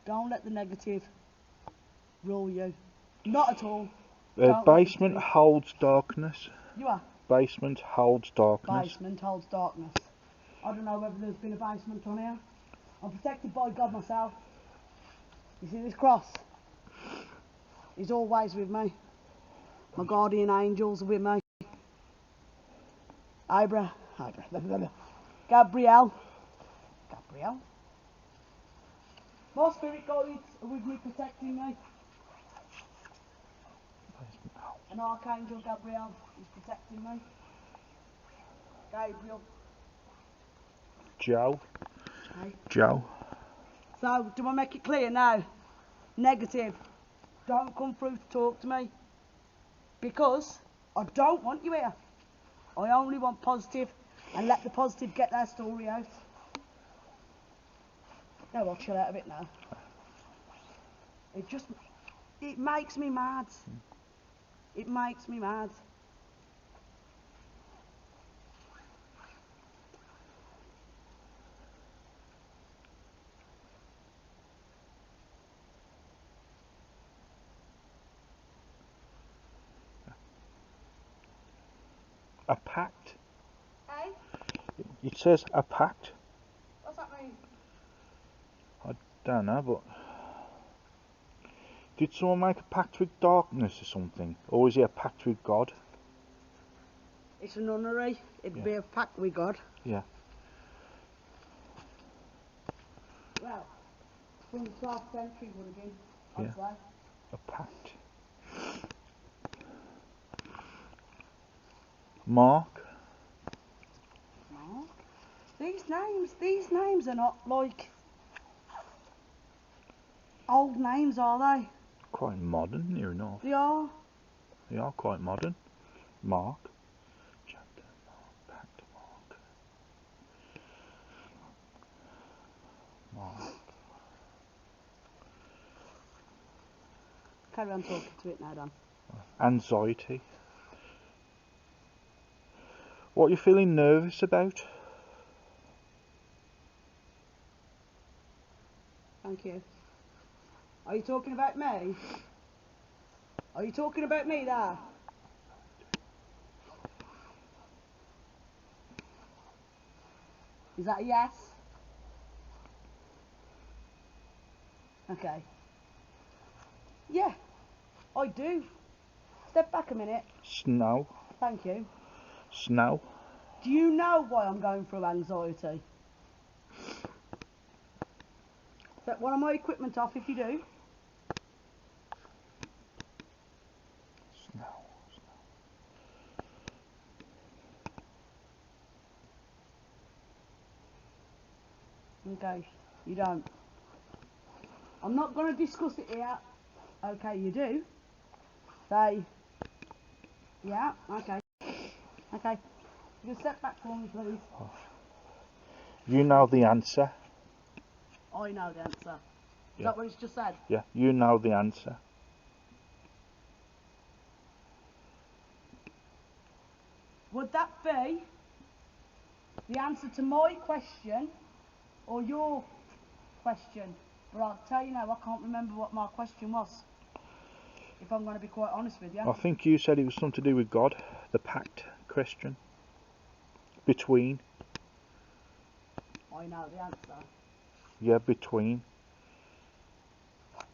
Don't let the negative rule you. Not at all. Don't let it Basement do. holds darkness. You are. Basement holds darkness. Basement holds darkness. I don't know whether there's been a basement on here. I'm protected by God myself. You see this cross? He's always with me. My guardian angels are with me. Gabrielle. My spirit guides are with me, protecting me. An archangel Gabrielle is protecting me. Gabriel. Joe. Hey. Joe. So, do I make it clear now? Negative. Don't come through to talk to me. Because I don't want you here. I only want positive, and let the positive get their story out. No, I'll chill out a bit now. It makes me mad. It makes me mad. A pact. Hey, It says a pact. what's that mean? I don't know, but did someone make a pact with darkness or something? Or is it a pact with God? It's a nunnery. It'd Yeah. be a pact with God. Yeah. Well, from the 12th century would have been, I'd Yeah. say. A pact. Mark. Mark. These names are not like old names, are they? Quite modern, near enough. They are. They are quite modern. Mark. Chapter Mark. Pact Mark. Mark. Carry on talking to it now, Dan. Anxiety. What are you feeling nervous about? Thank you. Are you talking about me? Are you talking about me there? Is that a yes? Okay. Yeah, I do. Step back a minute. Snow. Thank you. Snow. Do you know why I'm going through anxiety? Set one of my equipment off if you do. Snow. Okay, you don't. I'm not going to discuss it here. Okay, you do. Say, yeah, okay. Okay. You step back for me, please. You know the answer. I know the answer. Is Yeah. that what it's just said? Yeah, you know the answer. Would that be the answer to my question or your question? But I'll tell you now, I can't remember what my question was. If I'm going to be quite honest with you. I think you said it was something to do with God. The pact question. Between. I know the answer. Yeah, between. I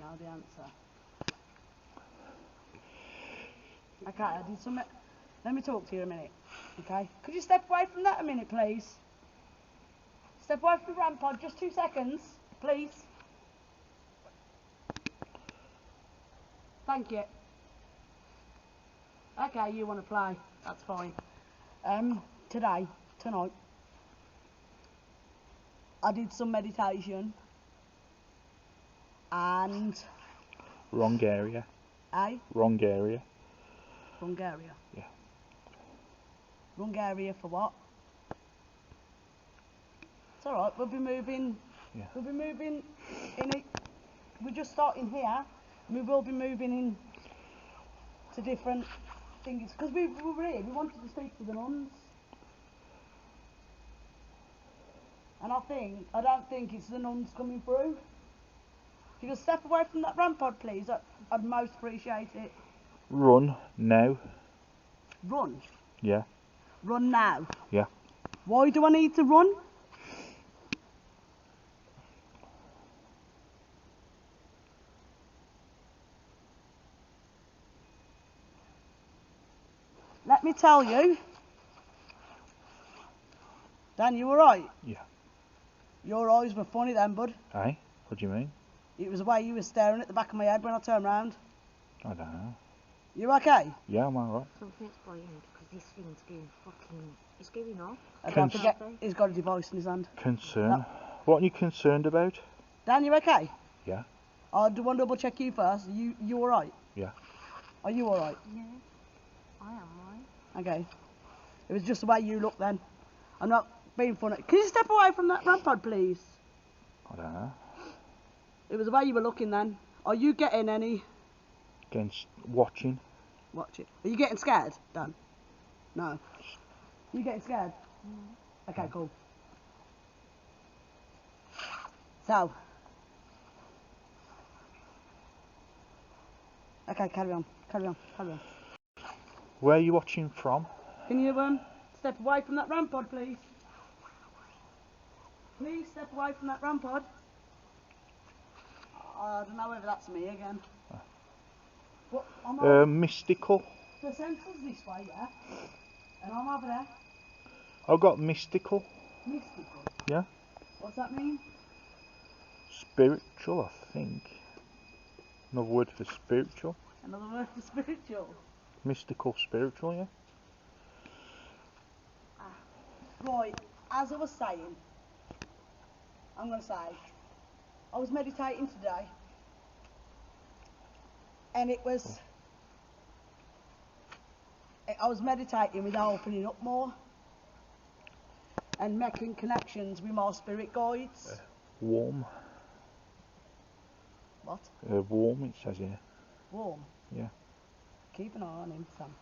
know the answer. Okay, I did some. Let me talk to you a minute. Okay? Could you step away from that a minute, please? Step away from the rampart, just 2 seconds, please. Thank you. Okay, you want to play? That's fine. Tonight, I did some meditation, and Wrong area. Wrong area. wrong area. Yeah. Wrong area for what? It's all right. We'll be moving. Yeah. We'll be moving in it. We're just starting here. We will be moving in to different things because we were here. We wanted to speak to the nuns, and I don't think it's the nuns coming through. If you could step away from that rampart, please. I'd most appreciate it. Run now. Run. Yeah. Run now. Yeah. Why do I need to run? Let me tell you. Dan, you alright? Yeah. Your eyes were funny then, bud. Eh? What do you mean? It was the way you were staring at the back of my head when I turned round. I don't know. You okay? Yeah, I'm alright. Something's boiling because this thing's going fucking... It's going off. I Cons- don't forget, he's got a device in his hand. Concern. What are you concerned about? Dan, you okay? Yeah. I do want to double check you first. You alright? Yeah. Are you alright? Yeah. I am right. Okay. It was just the way you look then. I'm not being funny. Can you step away from that rampart, please? I don't know. It was the way you were looking then. Are you getting any... Against watching. Watch it. Are you getting scared, Dan? No. You getting scared? Okay, cool. So. Okay, carry on. Where are you watching from? Can you step away from that rampart, please? Please step away from that rampart. I don't know whether that's me again. But I'm over Mystical. the sensor's this way, yeah? And I'm over there. I've got mystical. Mystical. Yeah. What's that mean? Spiritual, I think. Another word for spiritual. Another word for spiritual. Mystical, spiritual, yeah. Right, as I was saying, I'm going to say, I was meditating today, and I was meditating with opening up more, and making connections with my spirit guides. Warm. What? Warm, it says here. Warm? Yeah. Keep an eye on him, Sam.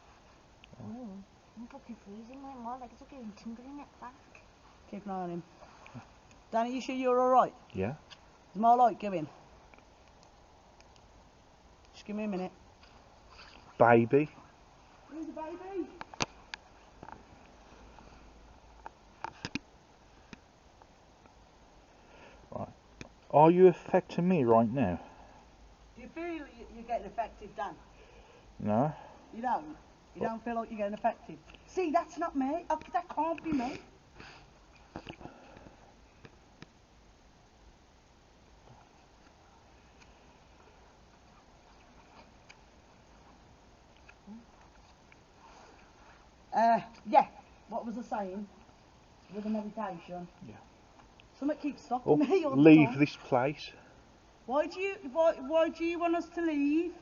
Oh, I'm fucking freezing. My legs are going tingling at the back. Keep an eye on him. Danny, you sure you're alright? Yeah. Is my light going? Just give me a minute. Baby. Who's the baby? Right. Are you affecting me right now? Do you feel you're getting affected, Dan? No. You don't? You don't feel like you're getting affected? See, that's not me. That can't be me. Yeah. What was I saying? With the meditation? Yeah. Something keeps Oh, stopping me all the leave time. this place. Why do you want us to leave?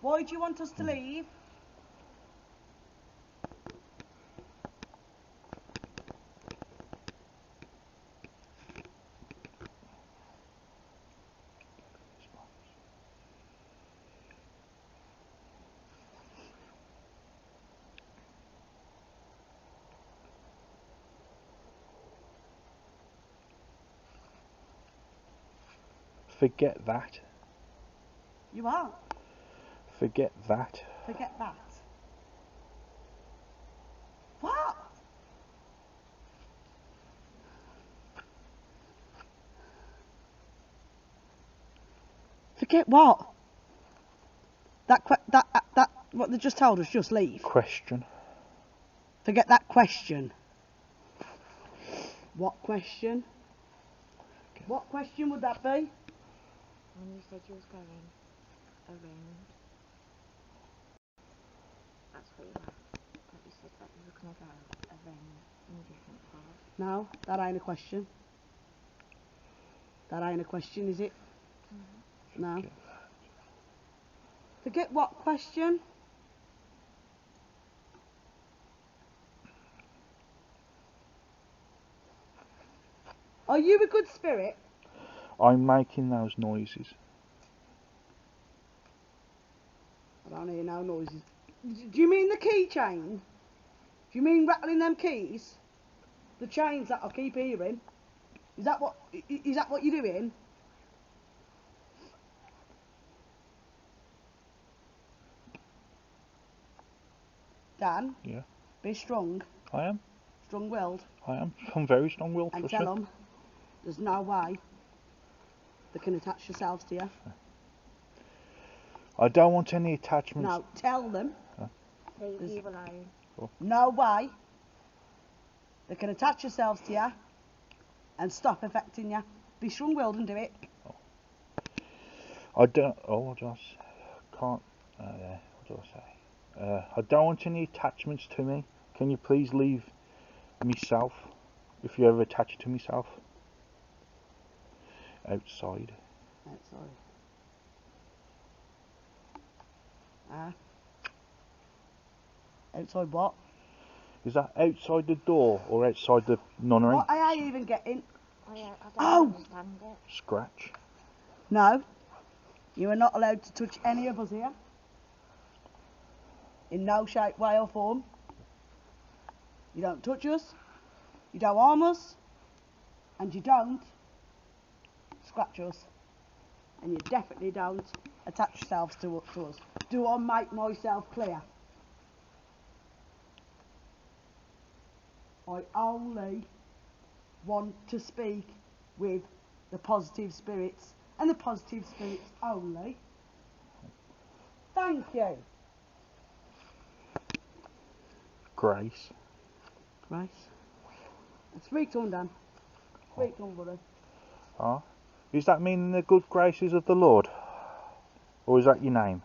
Why do you want us to leave? Forget that. You are. Forget that. Forget that. What? Forget what? That what they just told us. Just leave. Question. Forget that question. What question? What question would that be? When you said you was going around, that's what you meant. That you said that you were going to go around in different parts. No, that ain't a question. That ain't a question, is it? No. Forget Forget what question? Are you a good spirit? I'm making those noises. I don't hear no noises. Do you mean the keychain? Do you mean rattling them keys? The chains that I keep hearing? Is that what you're doing? Dan, Yeah. be strong, I am. strong-willed, I am. I'm very strong-willed. and trust tell me. them there's no way they can attach themselves to you. I don't want any attachments. No, tell them Leave There's- you alone. no way they can attach themselves to you and stop affecting you. Be strong-willed and do it. I don't. Oh, I just can't. What do I say? I don't want any attachments to me. Can you please leave myself? If you ever attach to myself. Outside. Outside. Outside what? Is that outside the door or outside the nunnery? What are you even getting? I don't Oh! understand it. Scratch. No. You are not allowed to touch any of us here. In no shape, way or form. You don't touch us. You don't harm us. And you don't scratch us. And you definitely don't attach yourselves to us. Do I make myself clear? I only want to speak with the positive spirits and the positive spirits only. Thank you. Grace. Grace. Speak to him, Dan. Speak to him, buddy. Ah. Is that meaning the good graces of the Lord? Or is that your name?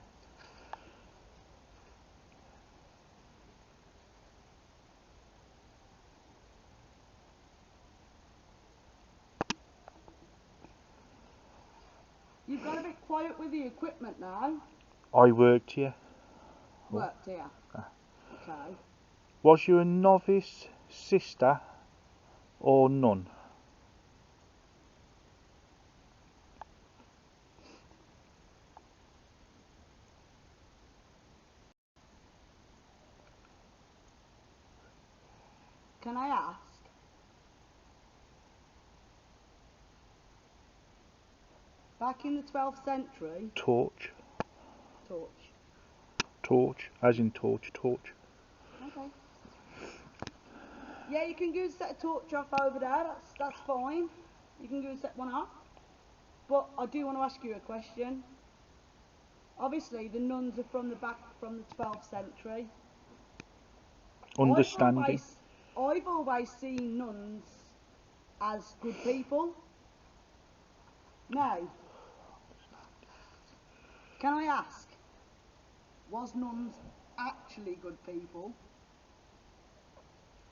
You've got to be quiet with the equipment now. I worked here. Worked here. Okay. Was you a novice, sister, or nun? Can I ask? Back in the 12th century, Torch. torch. Torch. As in torch. Torch. Okay. Yeah, you can go and set a torch off over there. That's fine. You can go and set one off. But I do want to ask you a question. Obviously, the nuns are from the 12th century. Understanding. I've always seen nuns as good people. Now, can I ask, was nuns actually good people?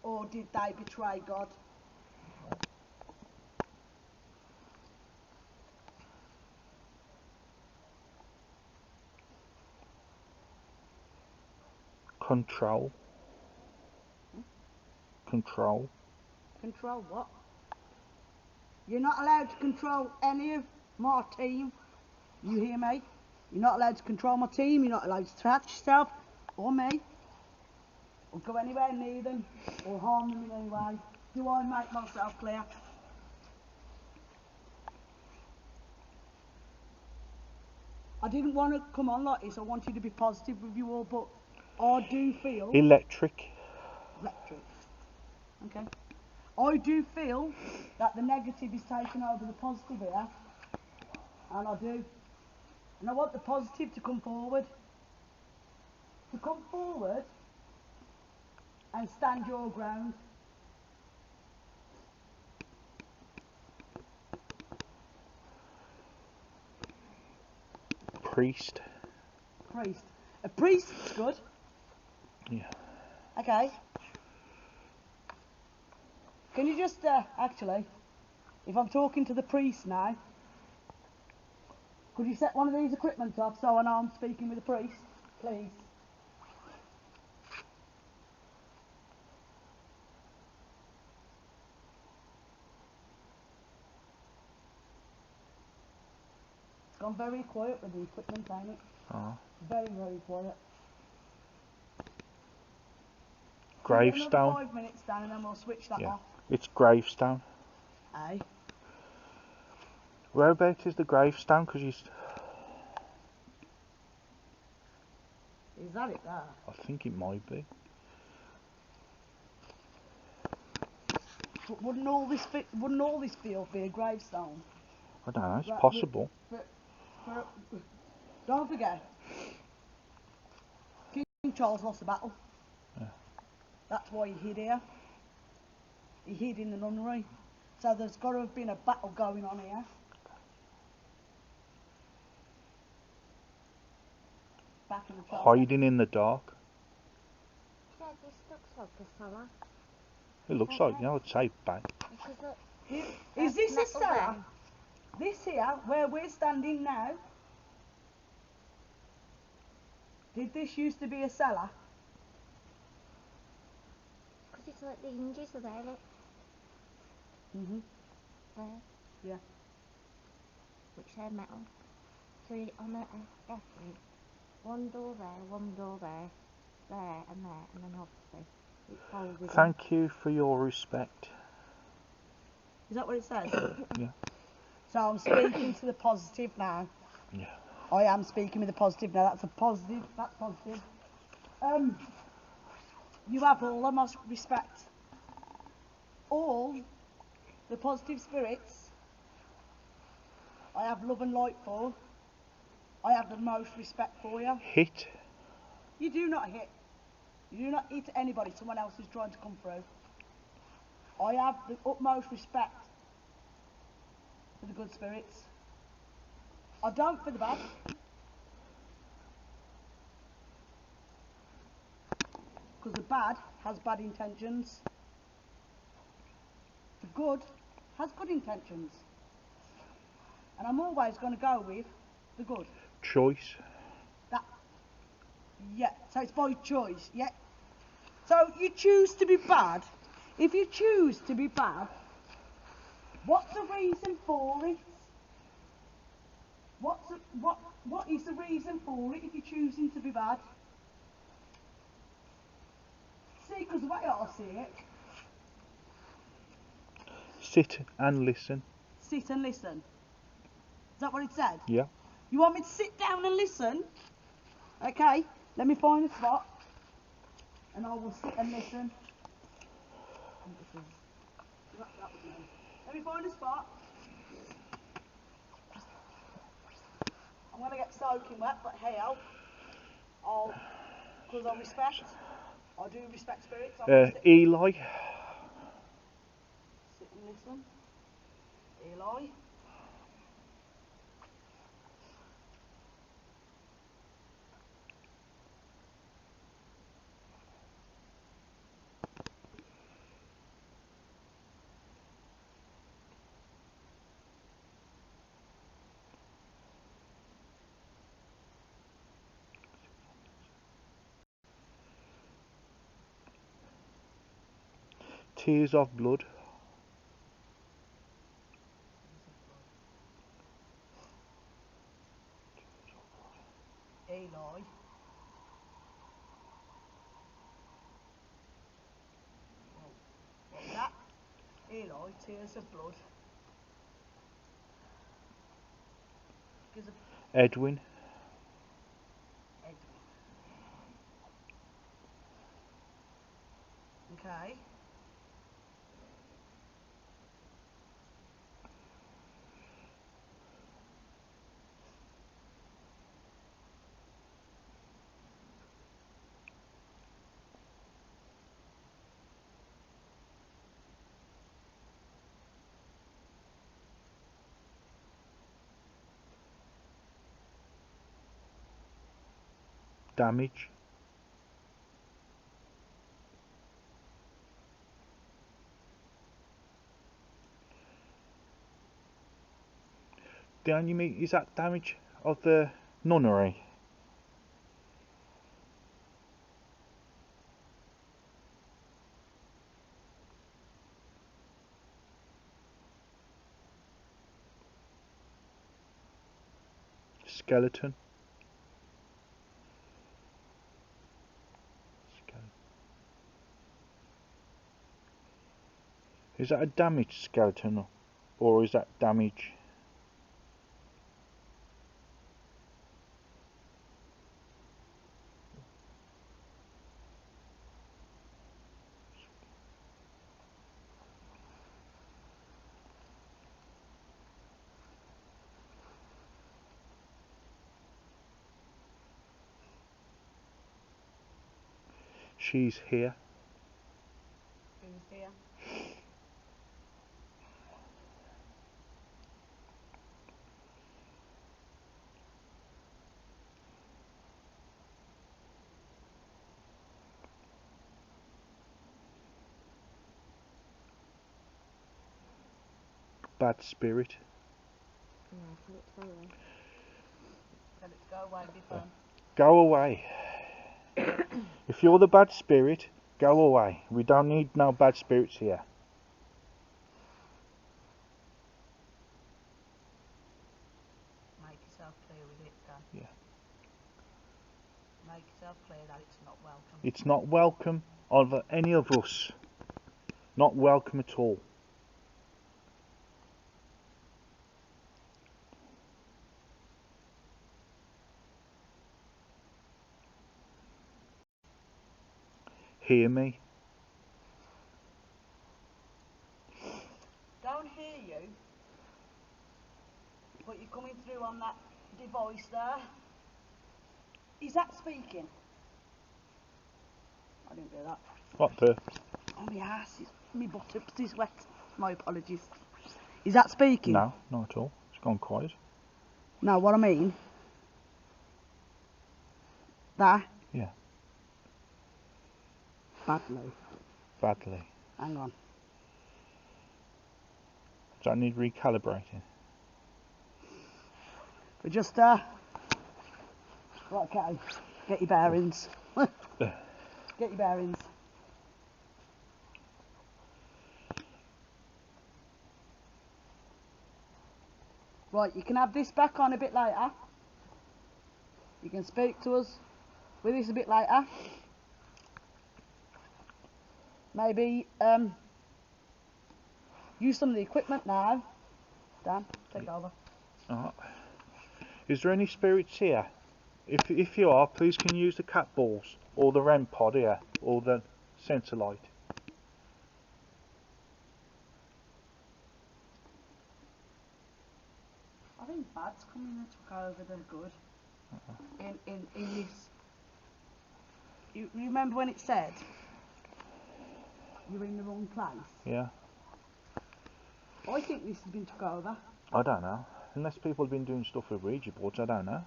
Or did they betray God? Control. Control. Control what? You're not allowed to control any of my team. You hear me? You're not allowed to control my team. You're not allowed to touch yourself or me. Or go anywhere near them or harm them in any way. Do I make myself clear? I didn't want to come on like this. I wanted to be positive with you all, but I do feel Electric. electric. Okay. I do feel that the negative is taking over the positive here, and I do. And I want the positive to come forward. To come forward and stand your ground. Priest. Priest. A priest's good. Yeah. Okay. Can you just, actually, if I'm talking to the priest now, could you set one of these equipment up so I know I'm speaking with the priest, please? It's gone very quiet with the equipment, ain't it? Oh. Very, very quiet. Give it Gravestone. another 5 minutes, Dan, and then we'll switch that Yeah. off. It's gravestone. Aye. Whereabouts is the gravestone? Because Is that it there? I think it might be. But wouldn't all this field be a gravestone? I don't know. It's Right, possible. For, don't forget, King Charles lost the battle. Yeah. That's why he hid here. He hid in the nunnery. So there's got to have been a battle going on here. Back in the Charles. Hiding in the dark. Yeah, this looks like a cellar. It looks like, you know, I'd say bang. Because look, Is this a metal cellar? there. This here, where we're standing now, did this used to be a cellar? Because it's like the hinges are there, look. Mm-hmm. There. Yeah. Which they're metal. So on a definitely one door there, and then obviously it folded in. Thank you for your respect. Is that what it says? Yeah. So I'm speaking to the positive now. Yeah. I am speaking with the positive now. That's a positive. That's positive. You have all of my respect. All the positive spirits I have love and light for. I have the most respect for you. Hit. You do not hit. You do not hit anybody. Someone else is trying to come through. I have the utmost respect for the good spirits. I don't for the bad. Because the bad has bad intentions. The good has good intentions. And I'm always going to go with the good. Choice. That, yeah, so it's by choice, yeah. So you choose to be bad. If you choose to be bad, what's the reason for it? What is the reason for it if you're choosing to be bad? See, because the way I see it, Sit and listen. sit and listen. Is that what it said? Yeah. You want me to sit down and listen? Okay, let me find a spot. And I will sit and listen. That was me. Let me find a spot. I'm going to get soaking wet, but hell, because I do respect spirits. I'm going to Eli. sit and listen. Eli. Tears of blood. Eli. What was that? Eli, tears of blood. Gives a Edwin. Okay. Damage. Down, you mean, is that damage of the nunnery? Skeleton. Is that a damaged skeleton, or is that damage? She's here. Who's here? Bad spirit. Yeah, can it go away? Let it go away, be fun. Go away. If you're the bad spirit, go away. We don't need no bad spirits here. Make yourself clear with it, Dan. Yeah. Make yourself clear that it's not welcome. It's not welcome of any of us. Not welcome at all. Hear me. Don't hear you, but you're coming through on that device there. Is that speaking? I didn't do that. What the? Oh, my ass is, my buttocks is wet. My apologies. Is that speaking? No, not at all. It's gone quiet. No, what I mean. That? Yeah. Badly. Badly. Hang on. Does that need recalibrating? We just, right, okay. Get your bearings. Get your bearings. Right, you can have this back on a bit later. You can speak to us with this a bit later. Maybe use some of the equipment now. Dan, take over. Is there any spirits here? If you are, please can you use the cat balls or the REM pod here or the sensor light. I think Bad's come in and took over the good. In this. You remember when it said you're in the wrong place? Yeah. I think this has been took over. I don't know. Unless people have been doing stuff with Ouija boards, I don't know.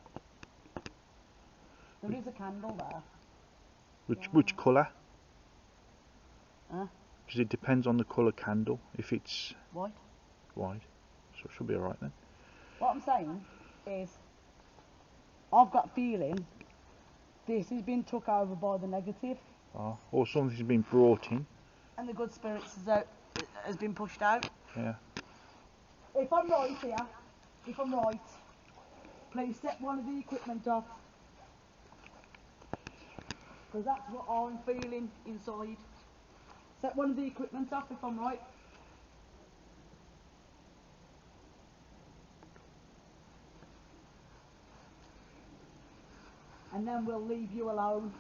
There is a candle there. Which colour? Huh? Because it depends on the colour candle. If it's White. white, so it should be alright then. What I'm saying is, I've got a feeling this has been took over by the negative, Or something's been brought in. and the good spirits has been pushed out. Yeah. If I'm right here, if I'm right, please set one of the equipment off. Because that's what I'm feeling inside. Set one of the equipment off if I'm right. And then we'll leave you alone.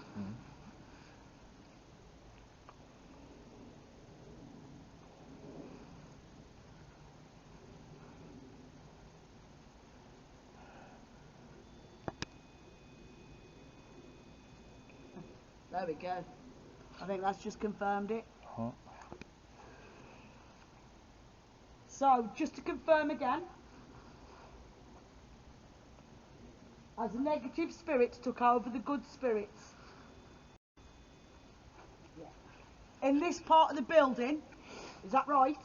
There we go. I think that's just confirmed it. Huh. So, just to confirm again, as the negative spirits took over the good spirits, in this part of the building, is that right?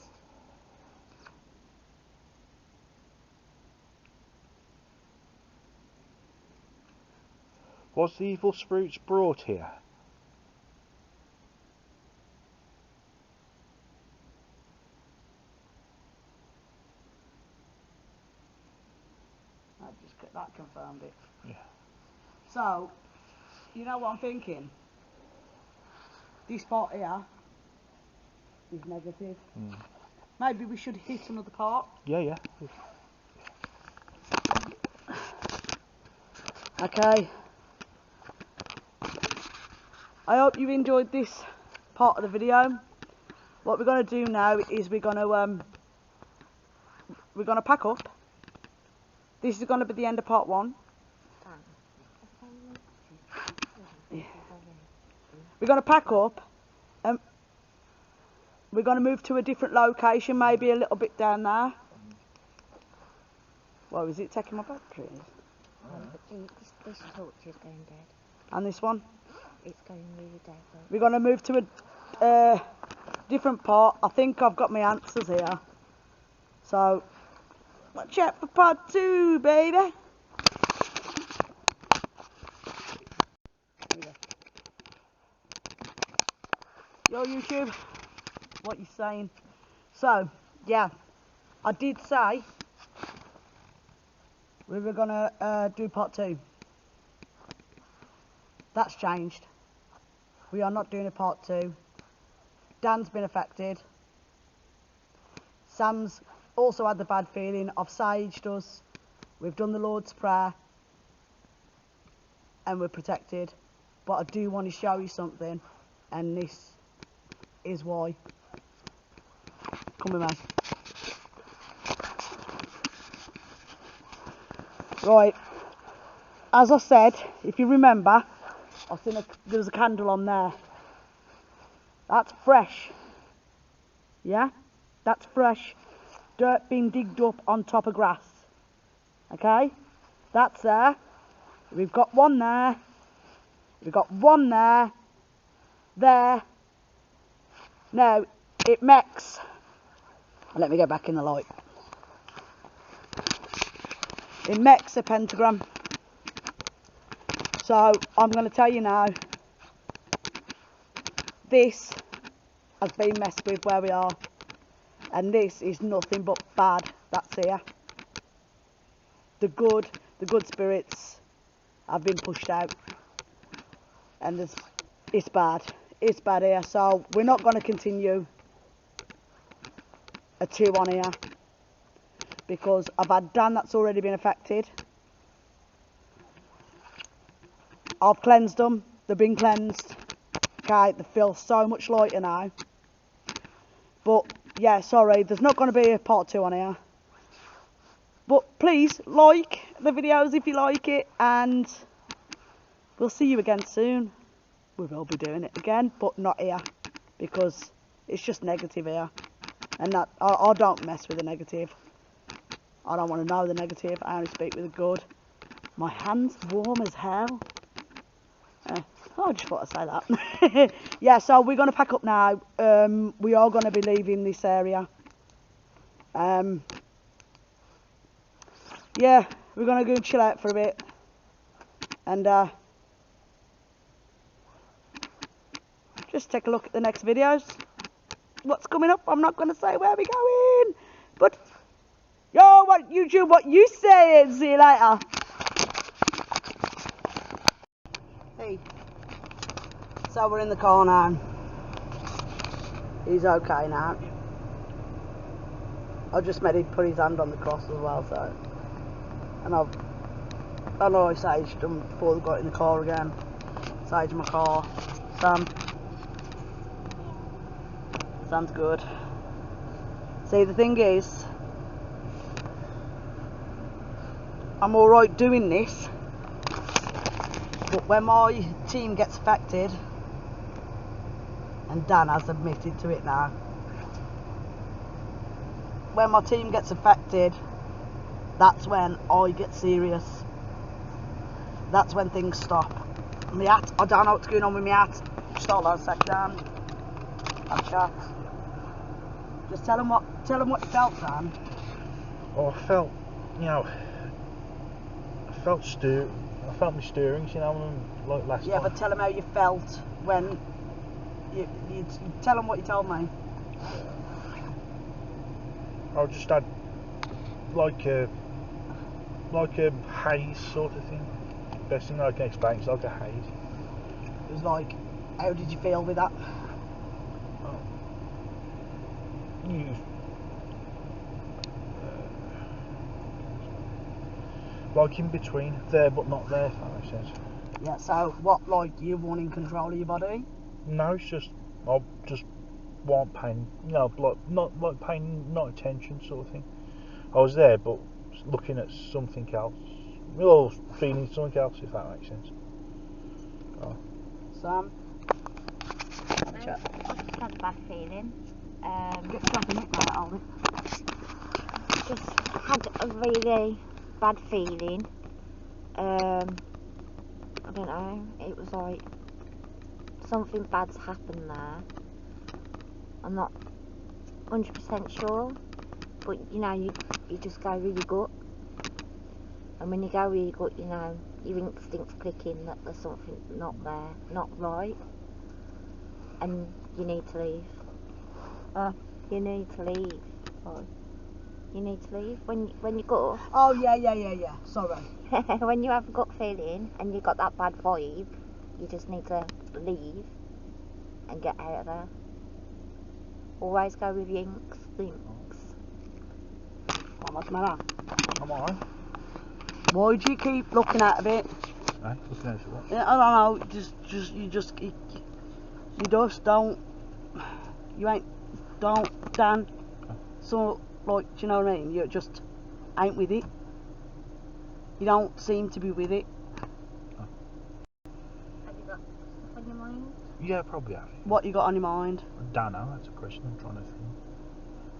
Was the evil spirits brought here? That confirmed it. Yeah. So, you know what I'm thinking? This part here is negative. Maybe we should hit another part. Yeah. Okay. I hope you enjoyed this part of the video. What we're going to do now is we're going to pack up. This is going to be the end of part 1. Yeah. We're going to pack up and we're going to move to a different location, maybe a little bit down there. Well, is it taking my batteries? This torch is going dead. And this one? It's going really dead. We're going to move to a different part. I think I've got my answers here. So, watch out for part 2, baby. Yo, YouTube, what you saying? So, yeah, I did say we were going to do part 2. That's changed. We are not doing a part 2. Dan's been affected. Sam's also had the bad feeling. I've saged us. We've done the Lord's Prayer. And we're protected. But I do want to show you something. And this is why. Come with me. Right. As I said, if you remember, there was a candle on there. That's fresh. Yeah? That's fresh. Dirt being digged up on top of grass. Okay? That's there. We've got one there. We've got one there. There. Now, it makes... Let me get back in the light. It makes a pentagram. So, I'm going to tell you now. This has been messed with where we are. And this is nothing but bad that's here. The good spirits have been pushed out. And it's bad. It's bad here. So we're not going to continue a 2 on here. Because I've had Dan that's already been affected. I've cleansed them. They've been cleansed. Okay, they feel so much lighter now. But yeah, sorry, there's not going to be a part 2 on here. But please, like the videos if you like it, and we'll see you again soon. We will be doing it again, but not here, because it's just negative here. And that I don't mess with the negative. I don't want to know the negative, I only speak with the good. My hand's warm as hell. I just thought I'd say that. Yeah, so we're going to pack up now. We are going to be leaving this area. Yeah, we're going to go and chill out for a bit. And just take a look at the next videos. What's coming up, I'm not going to say where we're going. But, yo, what YouTube, what you saying? See you later. Hey. So we're in the car now. He's okay now. I just made him put his hand on the cross as well, so. And I know I saged him before they got in the car again. Saged my car. Sam's good. See, the thing is, I'm alright doing this, but when my team gets affected, and Dan has admitted to it now. When my team gets affected, that's when I get serious. That's when things stop. My hat, I don't know what's going on with my hat. Just hold on a sec, Dan. I'll chat. Just tell him what you felt, Dan. Oh, I felt, you know, I felt my stirrings, you know, like last Yeah, time. but tell him how you felt when you tell him what you told me. I just had like a haze sort of thing. Best thing I can explain is like a haze. It was like, how did you feel with that? Like in between, there but not there, if that makes sense. Yeah, so what, like, you weren't in control of your body? No, it's just, I just want pain, you know, like, not like paying not attention sort of thing. I was there, but looking at something else. Or feeling something else, if that makes sense. Oh. Sam? I just had a bad feeling. Get stuck in it, right, hold it. Just had a really bad feeling. I don't know. It was like something bad's happened there. I'm not 100% sure, but you know, you just go really gut. And when you go really gut, you know, your instincts click in that there's something not there, not right, and you need to leave. You need to leave. Oh, you need to leave when you go. Oh, yeah, sorry. When you have a gut feeling and you got that bad vibe, you just need to leave and get out of there. Always go with your instincts. What's the matter? I'm alright. Why do you keep looking out of it? Eh? Looking at what? Yeah, I don't know, you just don't, don't, Dan. So, like, do you know what I mean? You just ain't with it. You don't seem to be with it. Have you got stuff on your mind? Yeah, probably have. What you got on your mind? I don't know, that's a question I'm trying to think.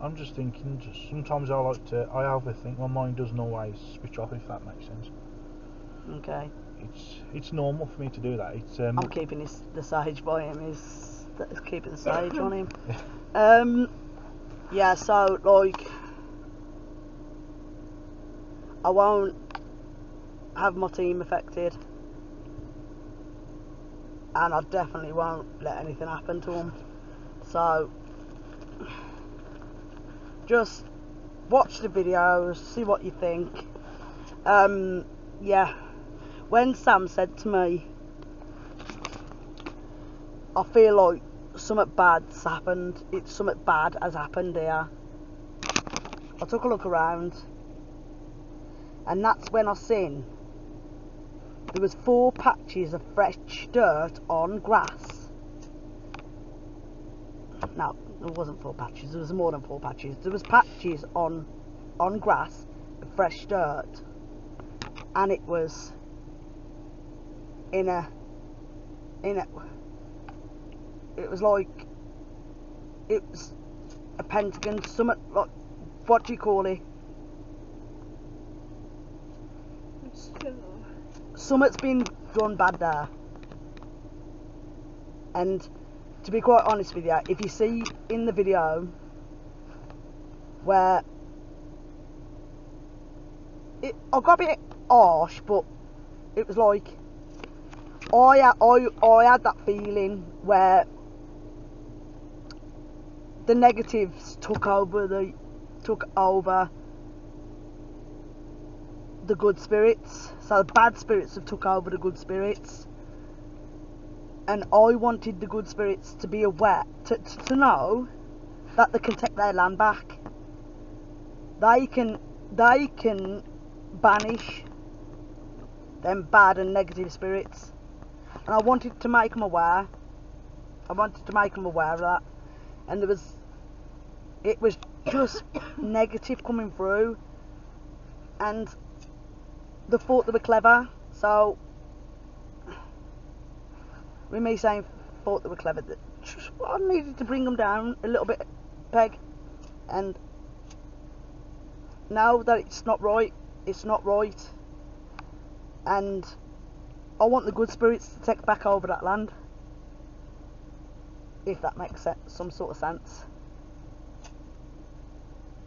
I'm just thinking, sometimes I overthink, my mind doesn't always switch off, if that makes sense. Okay. It's normal for me to do that. It's I'm keeping the sage by him. Is keeping the sage on him. Yeah. So like, I won't have my team affected, and I definitely won't let anything happen to them. So just watch the videos, see what you think. Yeah. When Sam said to me, I feel like something bad's happened. Something bad has happened here. I took a look around, and that's when I seen there was 4 patches of fresh dirt on grass. No, there wasn't 4 patches. There was more than 4 patches. There was patches on grass of fresh dirt, and it was in a. It was like, it was a pentagon, something like, what do you call it? Something's been done bad there. And to be quite honest with you, if you see in the video where I got a bit harsh, but it was like I had that feeling where the negatives took over the good spirits. So the bad spirits have took over the good spirits, and I wanted the good spirits to be aware, to know that they can take their land back. They can banish them bad and negative spirits, and I wanted to make them aware. I wanted to make them aware of that, and it was just negative coming through, and they thought they were clever. So with me saying thought they were clever, I needed to bring them down a little bit, Peg. And now that it's not right, it's not right. And I want the good spirits to take back over that land. If that makes some sort of sense.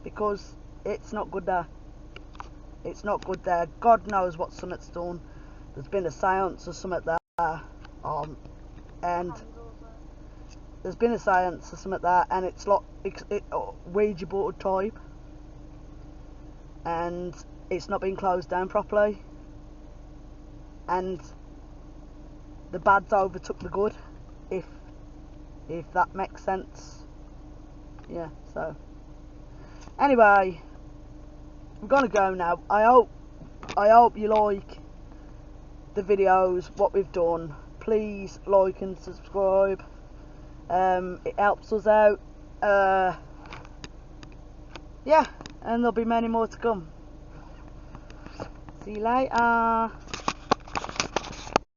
Because it's not good there. It's not good there. God knows what Summit's done. There's been a seance or something there. And there's been a seance or something there, and it's like Ouija board type. And it's not been closed down properly. And the bad's overtook the good. If that makes sense. Yeah, so. Anyway, I'm gonna go now. I hope you like the videos, what we've done. Please like and subscribe. It helps us out. Yeah, and there'll be many more to come. See you later.